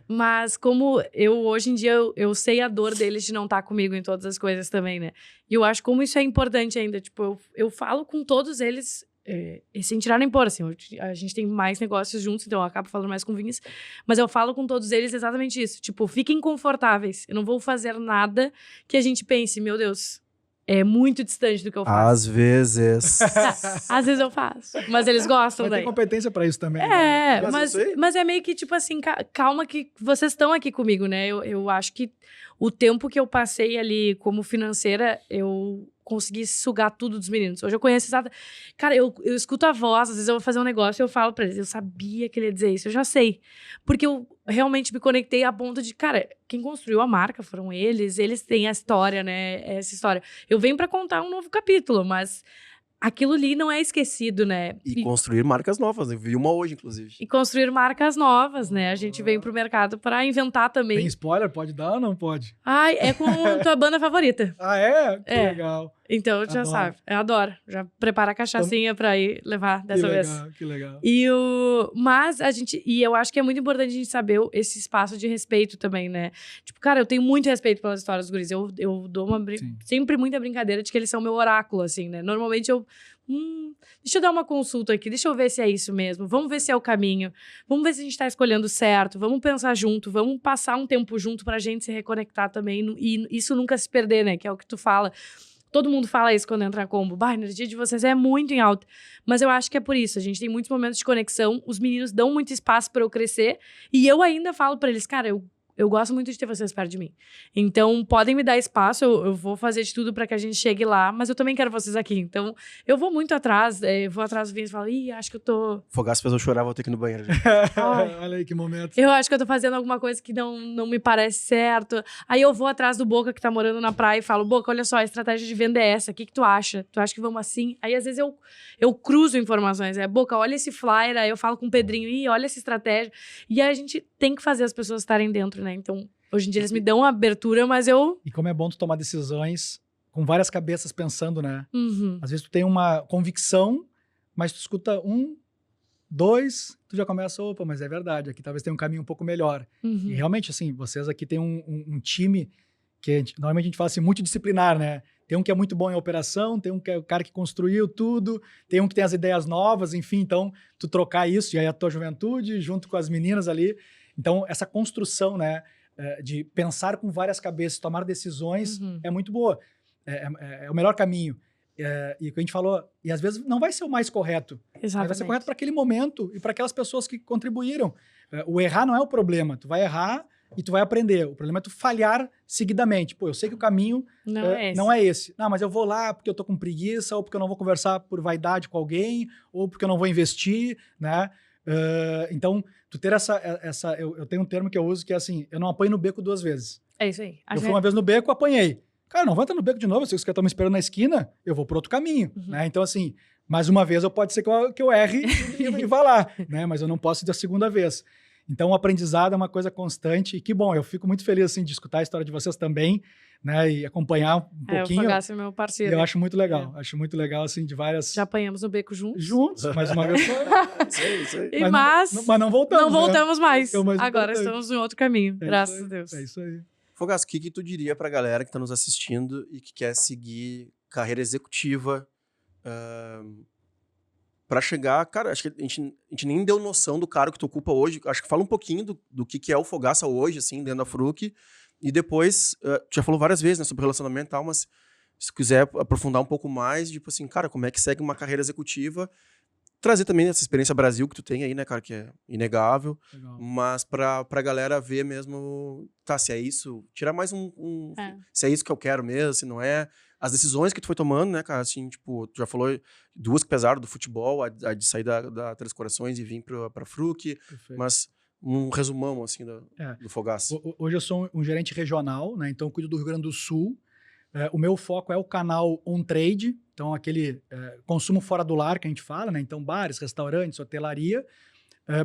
Mas como eu, hoje em dia, eu sei a dor deles de não estar comigo em todas as coisas também, né? E eu acho como isso é importante ainda. Tipo, eu falo com todos eles... sem tirar nem pôr, assim, a gente tem mais negócios juntos, então eu acabo falando mais com o Vinícius, mas eu falo com todos eles exatamente isso, tipo, fiquem confortáveis, eu não vou fazer nada que a gente pense, meu Deus, é muito distante do que eu faço. Às vezes. Às vezes eu faço, mas eles gostam mas daí. Tem competência pra isso também. Mas é meio que, tipo assim, calma que vocês estão aqui comigo, né, eu acho que o tempo que eu passei ali como financeira, eu consegui sugar tudo dos meninos. Hoje eu conheço Cara, eu escuto a voz, às vezes eu vou fazer um negócio e eu falo pra eles, eu sabia que ele ia dizer isso, eu já sei. Porque eu realmente me conectei a ponto de, cara, quem construiu a marca foram eles têm a história, né, essa história. Eu venho pra contar um novo capítulo, mas aquilo ali não é esquecido, né? E construir marcas novas, eu vi uma hoje, inclusive. E construir marcas novas, né? A gente vem pro mercado pra inventar também. Tem spoiler? Pode dar ou não pode? Ai, é com tua banda favorita. Ah, é? Que legal. Então, já sabe. Eu adoro. Já prepara a cachaçinha pra ir levar dessa vez. Que legal. Mas a gente... E eu acho que é muito importante a gente saber esse espaço de respeito também, né? Tipo, cara, eu tenho muito respeito pelas histórias dos guris. Eu dou sempre muita brincadeira de que eles são meu oráculo, assim, né? Normalmente deixa eu dar uma consulta aqui, deixa eu ver se é isso mesmo, vamos ver se é o caminho, vamos ver se a gente tá escolhendo certo, vamos pensar junto, vamos passar um tempo junto pra gente se reconectar também, e isso nunca se perder, né, que é o que tu fala. Todo mundo fala isso quando entra na combo. A energia de vocês é muito em alta. Mas eu acho que é por isso. A gente tem muitos momentos de conexão. Os meninos dão muito espaço pra eu crescer. E eu ainda falo pra eles, cara, eu gosto muito de ter vocês perto de mim. Então, podem me dar espaço. Eu vou fazer de tudo pra que a gente chegue lá. Mas eu também quero vocês aqui. Então, eu vou muito atrás. Vou atrás do Vinhas e falo, acho que eu tô... Fogaça fez eu chorar, vou ter que ir no banheiro. Olha aí que momento. Eu acho que eu tô fazendo alguma coisa que não me parece certo. Aí eu vou atrás do Boca, que tá morando na praia, e falo, Boca, olha só, a estratégia de venda é essa. O que tu acha? Tu acha que vamos assim? Aí, às vezes, eu cruzo informações. Boca, olha esse flyer. Aí eu falo com o Pedrinho, olha essa estratégia. E aí a gente tem que fazer as pessoas estarem dentro, né? Então, hoje em dia eles me dão uma abertura, mas eu... E como é bom tu tomar decisões com várias cabeças pensando, né? Uhum. Às vezes tu tem uma convicção, mas tu escuta 1, 2, tu já começa, opa, mas é verdade, aqui talvez tenha um caminho um pouco melhor. E realmente, assim, vocês aqui têm um time que normalmente a gente fala assim, multidisciplinar, né? Tem um que é muito bom em operação, tem um que é o cara que construiu tudo, tem um que tem as ideias novas, enfim, então tu trocar isso, e aí a tua juventude junto com as meninas ali. Então, essa construção, né, de pensar com várias cabeças, tomar decisões, é muito boa. É o melhor caminho. E o que a gente falou, e às vezes não vai ser o mais correto, mas vai ser correto para aquele momento e para aquelas pessoas que contribuíram. O errar não é o problema, tu vai errar e tu vai aprender. O problema é tu falhar seguidamente. Pô, eu sei que o caminho não é esse. Não, mas eu vou lá porque eu tô com preguiça, ou porque eu não vou conversar por vaidade com alguém, ou porque eu não vou investir, né? Então, tu ter eu tenho um termo que eu uso que é assim, eu não apanho no beco 2 vezes. É isso aí. Eu fui uma vez no beco, apanhei. Cara, não vai entrar no beco de novo, se os caras estão me esperando na esquina, eu vou por outro caminho, né? Então, assim, mais uma vez pode ser que eu erre e vá lá, né? Mas eu não posso ir da segunda vez. Então, o aprendizado é uma coisa constante e que bom, eu fico muito feliz, assim, de escutar a história de vocês também, né? E acompanhar um pouquinho. O Fogaça é meu parceiro. Eu acho muito legal, acho muito legal, assim, de várias... Já apanhamos no beco juntos. Juntos, mais uma vez. Isso aí. Mas não voltamos. Não voltamos mais. É o mais Agora importante. estamos em outro caminho, graças a Deus. É isso aí. Fogaça, o que tu diria pra galera que tá nos assistindo e que quer seguir carreira executiva pra chegar... Cara, acho que a gente nem deu noção do cargo que tu ocupa hoje. Acho que fala um pouquinho do que é o Fogaça hoje, assim, dentro da Fruc. E depois, tu já falou várias vezes, né, sobre relacionamento e tal, mas se quiser aprofundar um pouco mais, tipo assim, cara, como é que segue uma carreira executiva? Trazer também essa experiência Brasil que tu tem aí, né, cara, que é inegável. Legal. Mas pra galera ver mesmo, tá, se é isso, tirar mais se é isso que eu quero mesmo, se não é. As decisões que tu foi tomando, né, cara, assim, tipo, tu já falou 2 que pesaram do futebol, a de sair da Três Corações e vir pra Fruc, Perfeito. mas um resumão, assim, do Fogaça. Hoje eu sou um gerente regional, né? Então eu cuido do Rio Grande do Sul. O meu foco é o canal on-trade, então aquele consumo fora do lar que a gente fala, né? Então bares, restaurantes, hotelaria.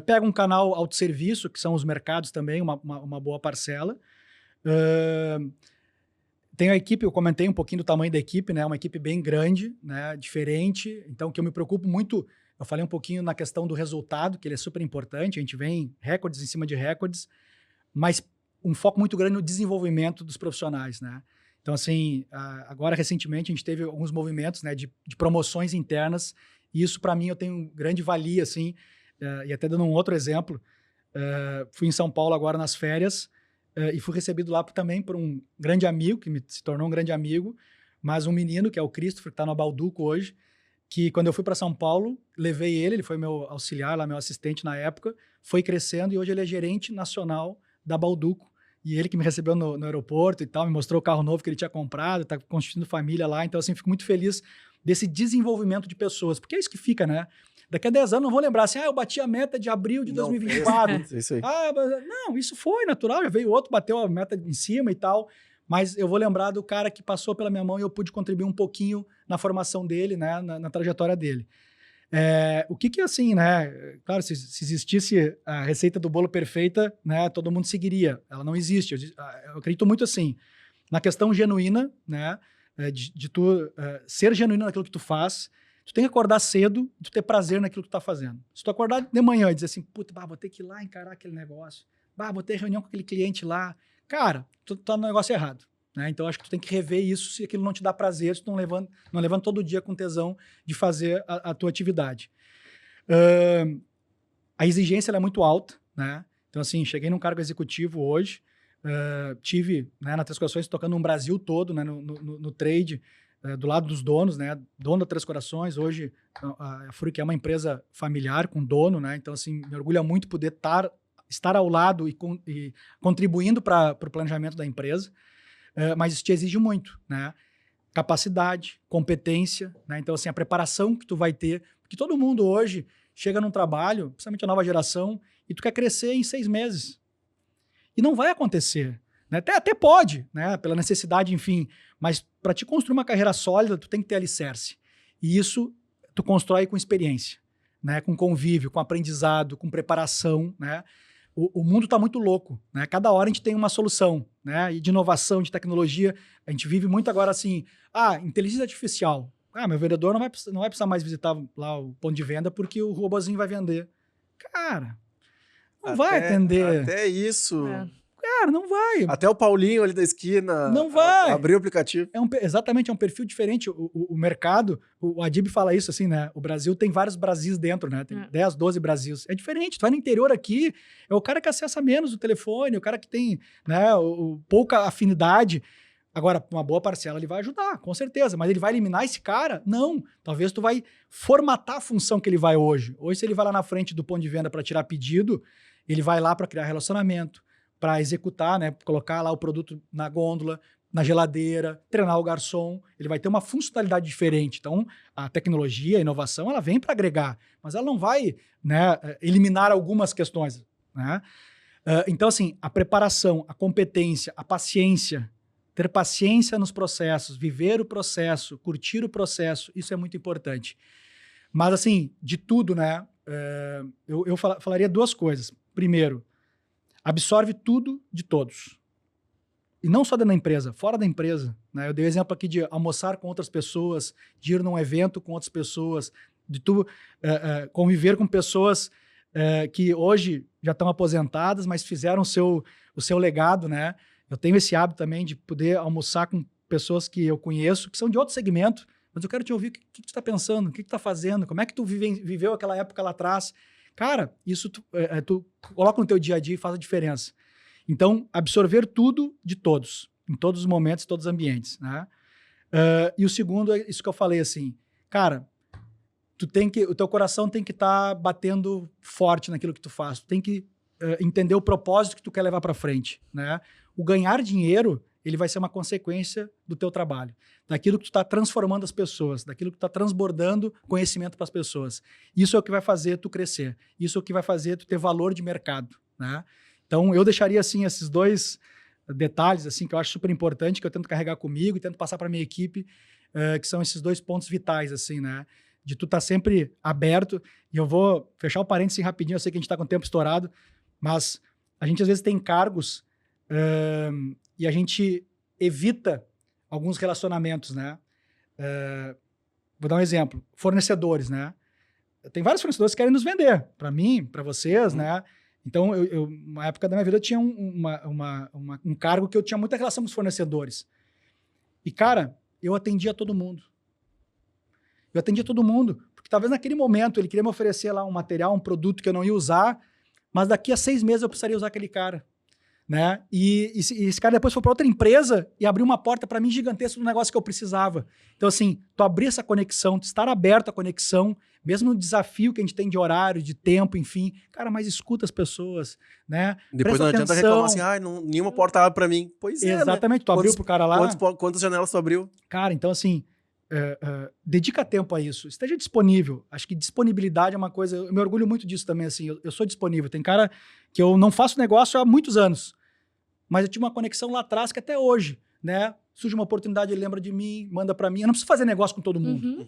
Pega um canal autosserviço, que são os mercados também, uma boa parcela. Tem a equipe, eu comentei um pouquinho do tamanho da equipe, né? Uma equipe bem grande, né? Diferente. Então, que eu me preocupo muito, eu falei um pouquinho na questão do resultado, que ele é super importante, a gente vem recordes em cima de recordes, mas um foco muito grande no desenvolvimento dos profissionais, né? Então, assim, agora, recentemente, a gente teve alguns movimentos, né, de promoções internas, e isso, para mim, eu tenho grande valia, assim, e até dando um outro exemplo, fui em São Paulo agora nas férias, e fui recebido lá também por um grande amigo, que se tornou um grande amigo, mas um menino, que é o Christopher, que está no Balduco hoje, que quando eu fui para São Paulo, levei ele foi meu auxiliar lá, meu assistente na época, foi crescendo e hoje ele é gerente nacional da Balduco. E ele que me recebeu no aeroporto e tal, me mostrou o carro novo que ele tinha comprado, tá constituindo família lá. Então, assim, fico muito feliz desse desenvolvimento de pessoas, porque é isso que fica, né? Daqui a 10 anos não vou lembrar assim, eu bati a meta de abril de 2024. Isso aí. Não, isso foi natural, já veio outro, bateu a meta em cima e tal, mas eu vou lembrar do cara que passou pela minha mão e eu pude contribuir um pouquinho na formação dele, né, na trajetória dele. O que assim, né, claro, se existisse a receita do bolo perfeita, né, todo mundo seguiria, ela não existe, eu acredito muito assim, na questão genuína, né, de tu ser genuíno naquilo que tu faz, tu tem que acordar cedo e tu ter prazer naquilo que tu tá fazendo. Se tu acordar de manhã e dizer assim, puta, vou ter que ir lá encarar aquele negócio, vou ter reunião com aquele cliente lá, cara, tu tá no negócio errado. né? Então, acho que tu tem que rever isso se aquilo não te dá prazer, se tu não levando todo dia com tesão de fazer a tua atividade. A exigência ela é muito alta, né? Então, assim, cheguei num cargo executivo hoje, tive, né, na Três Corações tocando no Brasil todo, né, no trade, do lado dos donos, né, dono da Três Corações. Hoje a Fruc é uma empresa familiar com dono, né, então assim, me orgulha muito poder estar ao lado e contribuindo para o planejamento da empresa, mas isso te exige muito, né, capacidade, competência, né, então assim, a preparação que tu vai ter, porque todo mundo hoje chega num trabalho, principalmente a nova geração, e tu quer crescer em 6 meses. E não vai acontecer. Né? Até pode, né? Pela necessidade, enfim. Mas para te construir uma carreira sólida, tu tem que ter alicerce. E isso tu constrói com experiência, né? Com convívio, com aprendizado, com preparação. Né? O mundo está muito louco. Né? Cada hora a gente tem uma solução, né? E de inovação, de tecnologia. A gente vive muito agora assim, inteligência artificial. Meu vendedor não vai precisar mais visitar lá o ponto de venda porque o robozinho vai vender. Cara, não vai atender. Até isso. Cara, não vai. Até o Paulinho ali da esquina. Não vai. Abrir o aplicativo. Exatamente, é um perfil diferente. O mercado, o Adib fala isso assim, né? O Brasil tem vários Brasis dentro, né? Tem 10, 12 Brasis. É diferente. Tu vai no interior aqui, é o cara que acessa menos o telefone, o cara que tem, né, pouca afinidade. Agora, uma boa parcela ele vai ajudar, com certeza. Mas ele vai eliminar esse cara? Não. Talvez tu vai formatar a função que ele vai hoje. Hoje, se ele vai lá na frente do ponto de venda para tirar pedido, ele vai lá para criar relacionamento, para executar, né, colocar lá o produto na gôndola, na geladeira, treinar o garçom. Ele vai ter uma funcionalidade diferente. Então, a tecnologia, a inovação, ela vem para agregar, mas ela não vai, né, eliminar algumas questões. Né? Então, assim, a preparação, a competência, a paciência, ter paciência nos processos, viver o processo, curtir o processo, isso é muito importante. Mas, assim, de tudo, né, eu falaria 2 coisas. Primeiro, absorve tudo de todos. E não só dentro da empresa, fora da empresa. Né? Eu dei o exemplo aqui de almoçar com outras pessoas, de ir num evento com outras pessoas, de tu conviver com pessoas que hoje já estão aposentadas, mas fizeram o seu legado, né? Eu tenho esse hábito também de poder almoçar com pessoas que eu conheço, que são de outro segmento, mas eu quero te ouvir o que tu está pensando, o que tu está fazendo, como é que tu viveu aquela época lá atrás. Cara, isso tu coloca no teu dia a dia e faz a diferença. Então, absorver tudo de todos, em todos os momentos, em todos os ambientes. Né? E o segundo é isso que eu falei assim, cara, o teu coração tem que estar batendo forte naquilo que tu faz, tu tem que entender o propósito que tu quer levar para frente. Né? O ganhar dinheiro, ele vai ser uma consequência do teu trabalho, daquilo que tu está transformando as pessoas, daquilo que tu está transbordando conhecimento para as pessoas. Isso é o que vai fazer tu crescer, isso é o que vai fazer tu ter valor de mercado. Né? Então, eu deixaria assim, esses 2 detalhes assim, que eu acho super importante, que eu tento carregar comigo e tento passar para a minha equipe, que são esses 2 pontos vitais, assim, né? De tu estar sempre aberto. E eu vou fechar o parênteses rapidinho, eu sei que a gente está com o tempo estourado, mas a gente às vezes tem cargos e a gente evita alguns relacionamentos, né? Vou dar um exemplo. Fornecedores, né? Tem vários fornecedores que querem nos vender. Para mim, para vocês, né? Então, uma época da minha vida, eu tinha um cargo que eu tinha muita relação com os fornecedores. E, cara, eu atendia todo mundo. Porque talvez naquele momento ele queria me oferecer lá um material, um produto que eu não ia usar, mas daqui a 6 meses eu precisaria usar aquele cara. Né? E esse cara depois foi para outra empresa e abriu uma porta para mim gigantesca do negócio que eu precisava. Então, assim, tu abrir essa conexão, tu estar aberto à conexão, mesmo no desafio que a gente tem de horário, de tempo, enfim. Cara, mas escuta as pessoas, né? Depois Presta não adianta atenção. reclamar assim, nenhuma porta abre para mim. Pois é, exatamente, né? tu abriu pro cara lá. Quantas janelas tu abriu? Cara, então assim, dedica tempo a isso, esteja disponível. Acho que disponibilidade é uma coisa, eu me orgulho muito disso também, assim, eu sou disponível. Tem cara que eu não faço negócio há muitos anos, mas eu tive uma conexão lá atrás que até hoje, né? Surge uma oportunidade, ele lembra de mim, manda para mim. Eu não preciso fazer negócio com todo mundo,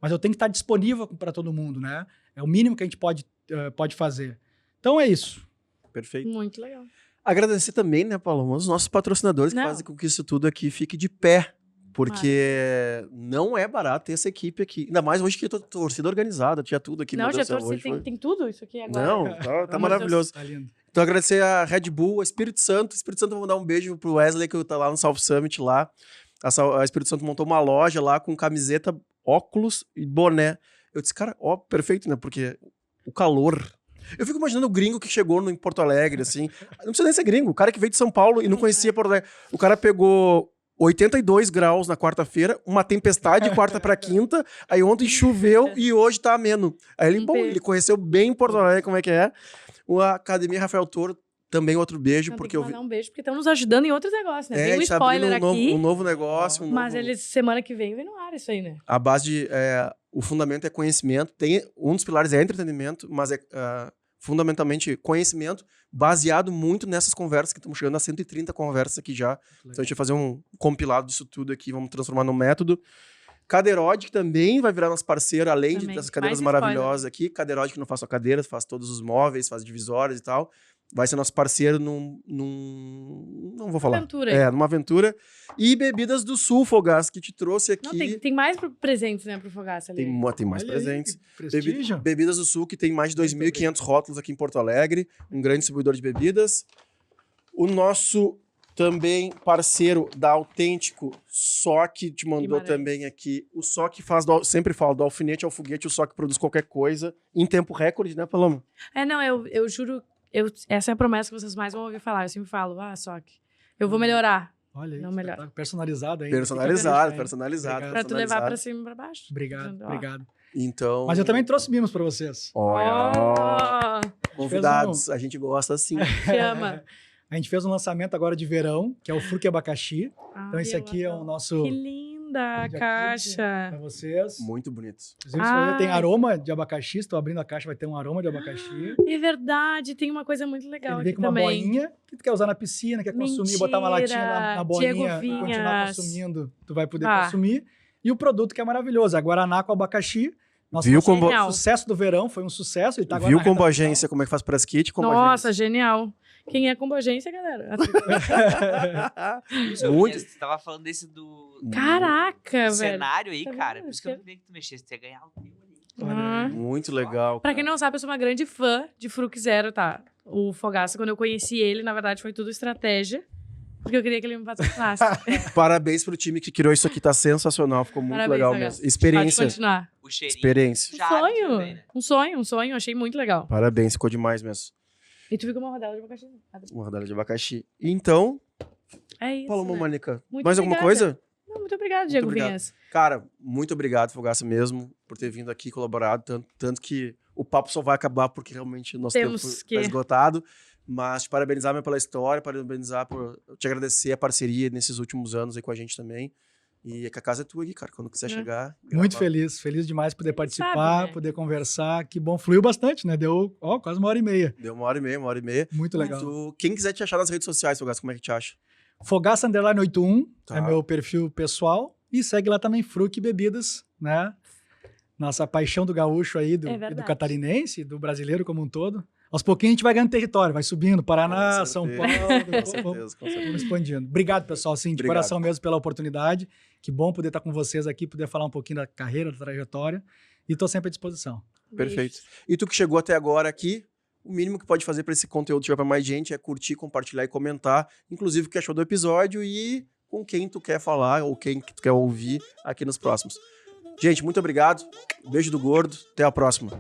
mas eu tenho que estar disponível para todo mundo, né? É o mínimo que a gente pode fazer. Então é isso. Perfeito. Muito legal. Agradecer também, né, Paulo, os nossos patrocinadores que fazem com que isso tudo aqui fique de pé. Porque não é barato ter essa equipe aqui. Ainda mais hoje que eu tô torcida organizada, tinha tudo aqui. Não, já torci, tem tudo isso aqui agora. Não, tá maravilhoso. Tá lindo. Então, agradecer a Red Bull, a Espírito Santo. Espírito Santo, eu vou dar um beijo pro Wesley, que tá lá no South Summit lá. A Espírito Santo montou uma loja lá com camiseta, óculos e boné. Eu disse, cara, ó, perfeito, né? Porque o calor... Eu fico imaginando o gringo que chegou em Porto Alegre, assim. Não precisa nem ser gringo. O cara que veio de São Paulo e não conhecia Porto Alegre. O cara pegou 82 graus na quarta-feira, uma tempestade de quarta pra quinta, aí ontem choveu e hoje tá ameno. Aí ele, bom, ele conheceu bem Porto Alegre, como é que é. A Academia Rafael Toro, também outro beijo, Não, porque tem que mandar um beijo, porque estão nos ajudando em outros negócios, né? É, Tem a um gente tá spoiler abrindo aqui, um novo negócio. mas eles, semana que vem no ar isso aí, né? A base de... o fundamento é conhecimento. Um dos pilares é entretenimento, mas é fundamentalmente conhecimento, baseado muito nessas conversas que estamos chegando a 130 conversas aqui já. Então a gente vai fazer um compilado disso tudo aqui, vamos transformar num método. Cadeirode, que também vai virar nosso parceiro, além dessas cadeiras maravilhosas aqui. Cadeirode, que não faz só cadeiras, faz todos os móveis, faz divisórias e tal. Vai ser nosso parceiro não vou falar. Aventura. Numa aventura. E Bebidas do Sul, Fogaça, que te trouxe aqui. Não, tem mais presentes, né, pro Fogaça ali. Tem mais presentes. Prestígio. Bebidas do Sul, que tem mais de 2.500 rótulos aqui em Porto Alegre. Um grande distribuidor de bebidas. O nosso também parceiro da Autêntico, Soc, te mandou também aqui. O Soc sempre fala do alfinete ao foguete, o Soc produz qualquer coisa em tempo recorde, né, Paloma? Não, eu juro, essa é a promessa que vocês mais vão ouvir falar. Eu sempre falo, Soc, eu vou melhorar. Olha aí, não melhor. Personalizado ainda. Personalizado. Pra tu levar pra cima e pra baixo. Obrigado. Então... Mas eu também trouxe mimos pra vocês. Olha! Convidados, a gente gosta assim. Chama. A gente fez um lançamento agora de verão, que é o Fruque Abacaxi. Então esse aqui é o nosso... Que linda a caixa. Pra vocês. Muito bonitos. Inclusive, tem aroma de abacaxi. Estou abrindo a caixa, vai ter um aroma de abacaxi. É verdade, tem uma coisa muito legal Ele vem aqui com uma também. boinha que tu quer usar na piscina, quer consumir, botar uma latinha na boinha e continuar consumindo. Tu vai poder consumir. E o produto que é maravilhoso, a Guaraná com abacaxi. Nossa, o sucesso do verão foi um sucesso. Ele tá agora viu com Combogência como é que faz press kit? Nossa, genial. Quem é Combogência, galera? Muito. Você tava falando desse do... Caraca, velho. Cenário aí, cara. Por isso que eu não queria que tu mexesse. Tu ia ganhar o teu ali. Muito legal. Pra quem não sabe, eu sou uma grande fã de Fruc Zero, tá? O Fogaça, quando eu conheci ele, na verdade, foi tudo estratégia. Porque eu queria que ele me patrocinasse. Parabéns pro time que criou isso aqui, tá sensacional. Ficou muito legal mesmo. Experiência. Pode continuar. O cheirinho. Experiência. Um sonho. Achei muito legal. Parabéns, ficou demais mesmo. E tu ficou uma rodela de abacaxi. Uma rodela de abacaxi. Então, é isso, Paloma Mônica, muito mais obrigada. alguma coisa? Não, muito obrigado, Diego Vinhas. Cara, muito obrigado, Fogaça, mesmo, por ter vindo aqui, colaborado. Tanto que o papo só vai acabar porque realmente o nosso tempo está esgotado. Mas te parabenizar pela história, parabenizar por te agradecer a parceria nesses últimos anos aí com a gente também. E que a casa é tua aqui, cara. Quando quiser chegar. Muito feliz demais poder participar, poder conversar. Que bom, fluiu bastante, né? Deu quase 1h30. Deu 1h30. Muito legal. Quem quiser te achar nas redes sociais, Fogaça, como é que te acha? Fogaça _81 é meu perfil pessoal. E segue lá também Fruc Bebidas, né? Nossa paixão do gaúcho aí, do catarinense, do brasileiro como um todo. Aos pouquinhos a gente vai ganhando território, vai subindo, Paraná, São Paulo, vamos expandindo. Obrigado, pessoal, sim, de coração mesmo pela oportunidade. Que bom poder estar com vocês aqui, poder falar um pouquinho da carreira, da trajetória. E estou sempre à disposição. Perfeito. E tu que chegou até agora aqui, o mínimo que pode fazer para esse conteúdo chegar para mais gente é curtir, compartilhar e comentar, inclusive o que achou do episódio e com quem tu quer falar ou quem tu quer ouvir aqui nos próximos. Gente, muito obrigado. Beijo do gordo. Até a próxima.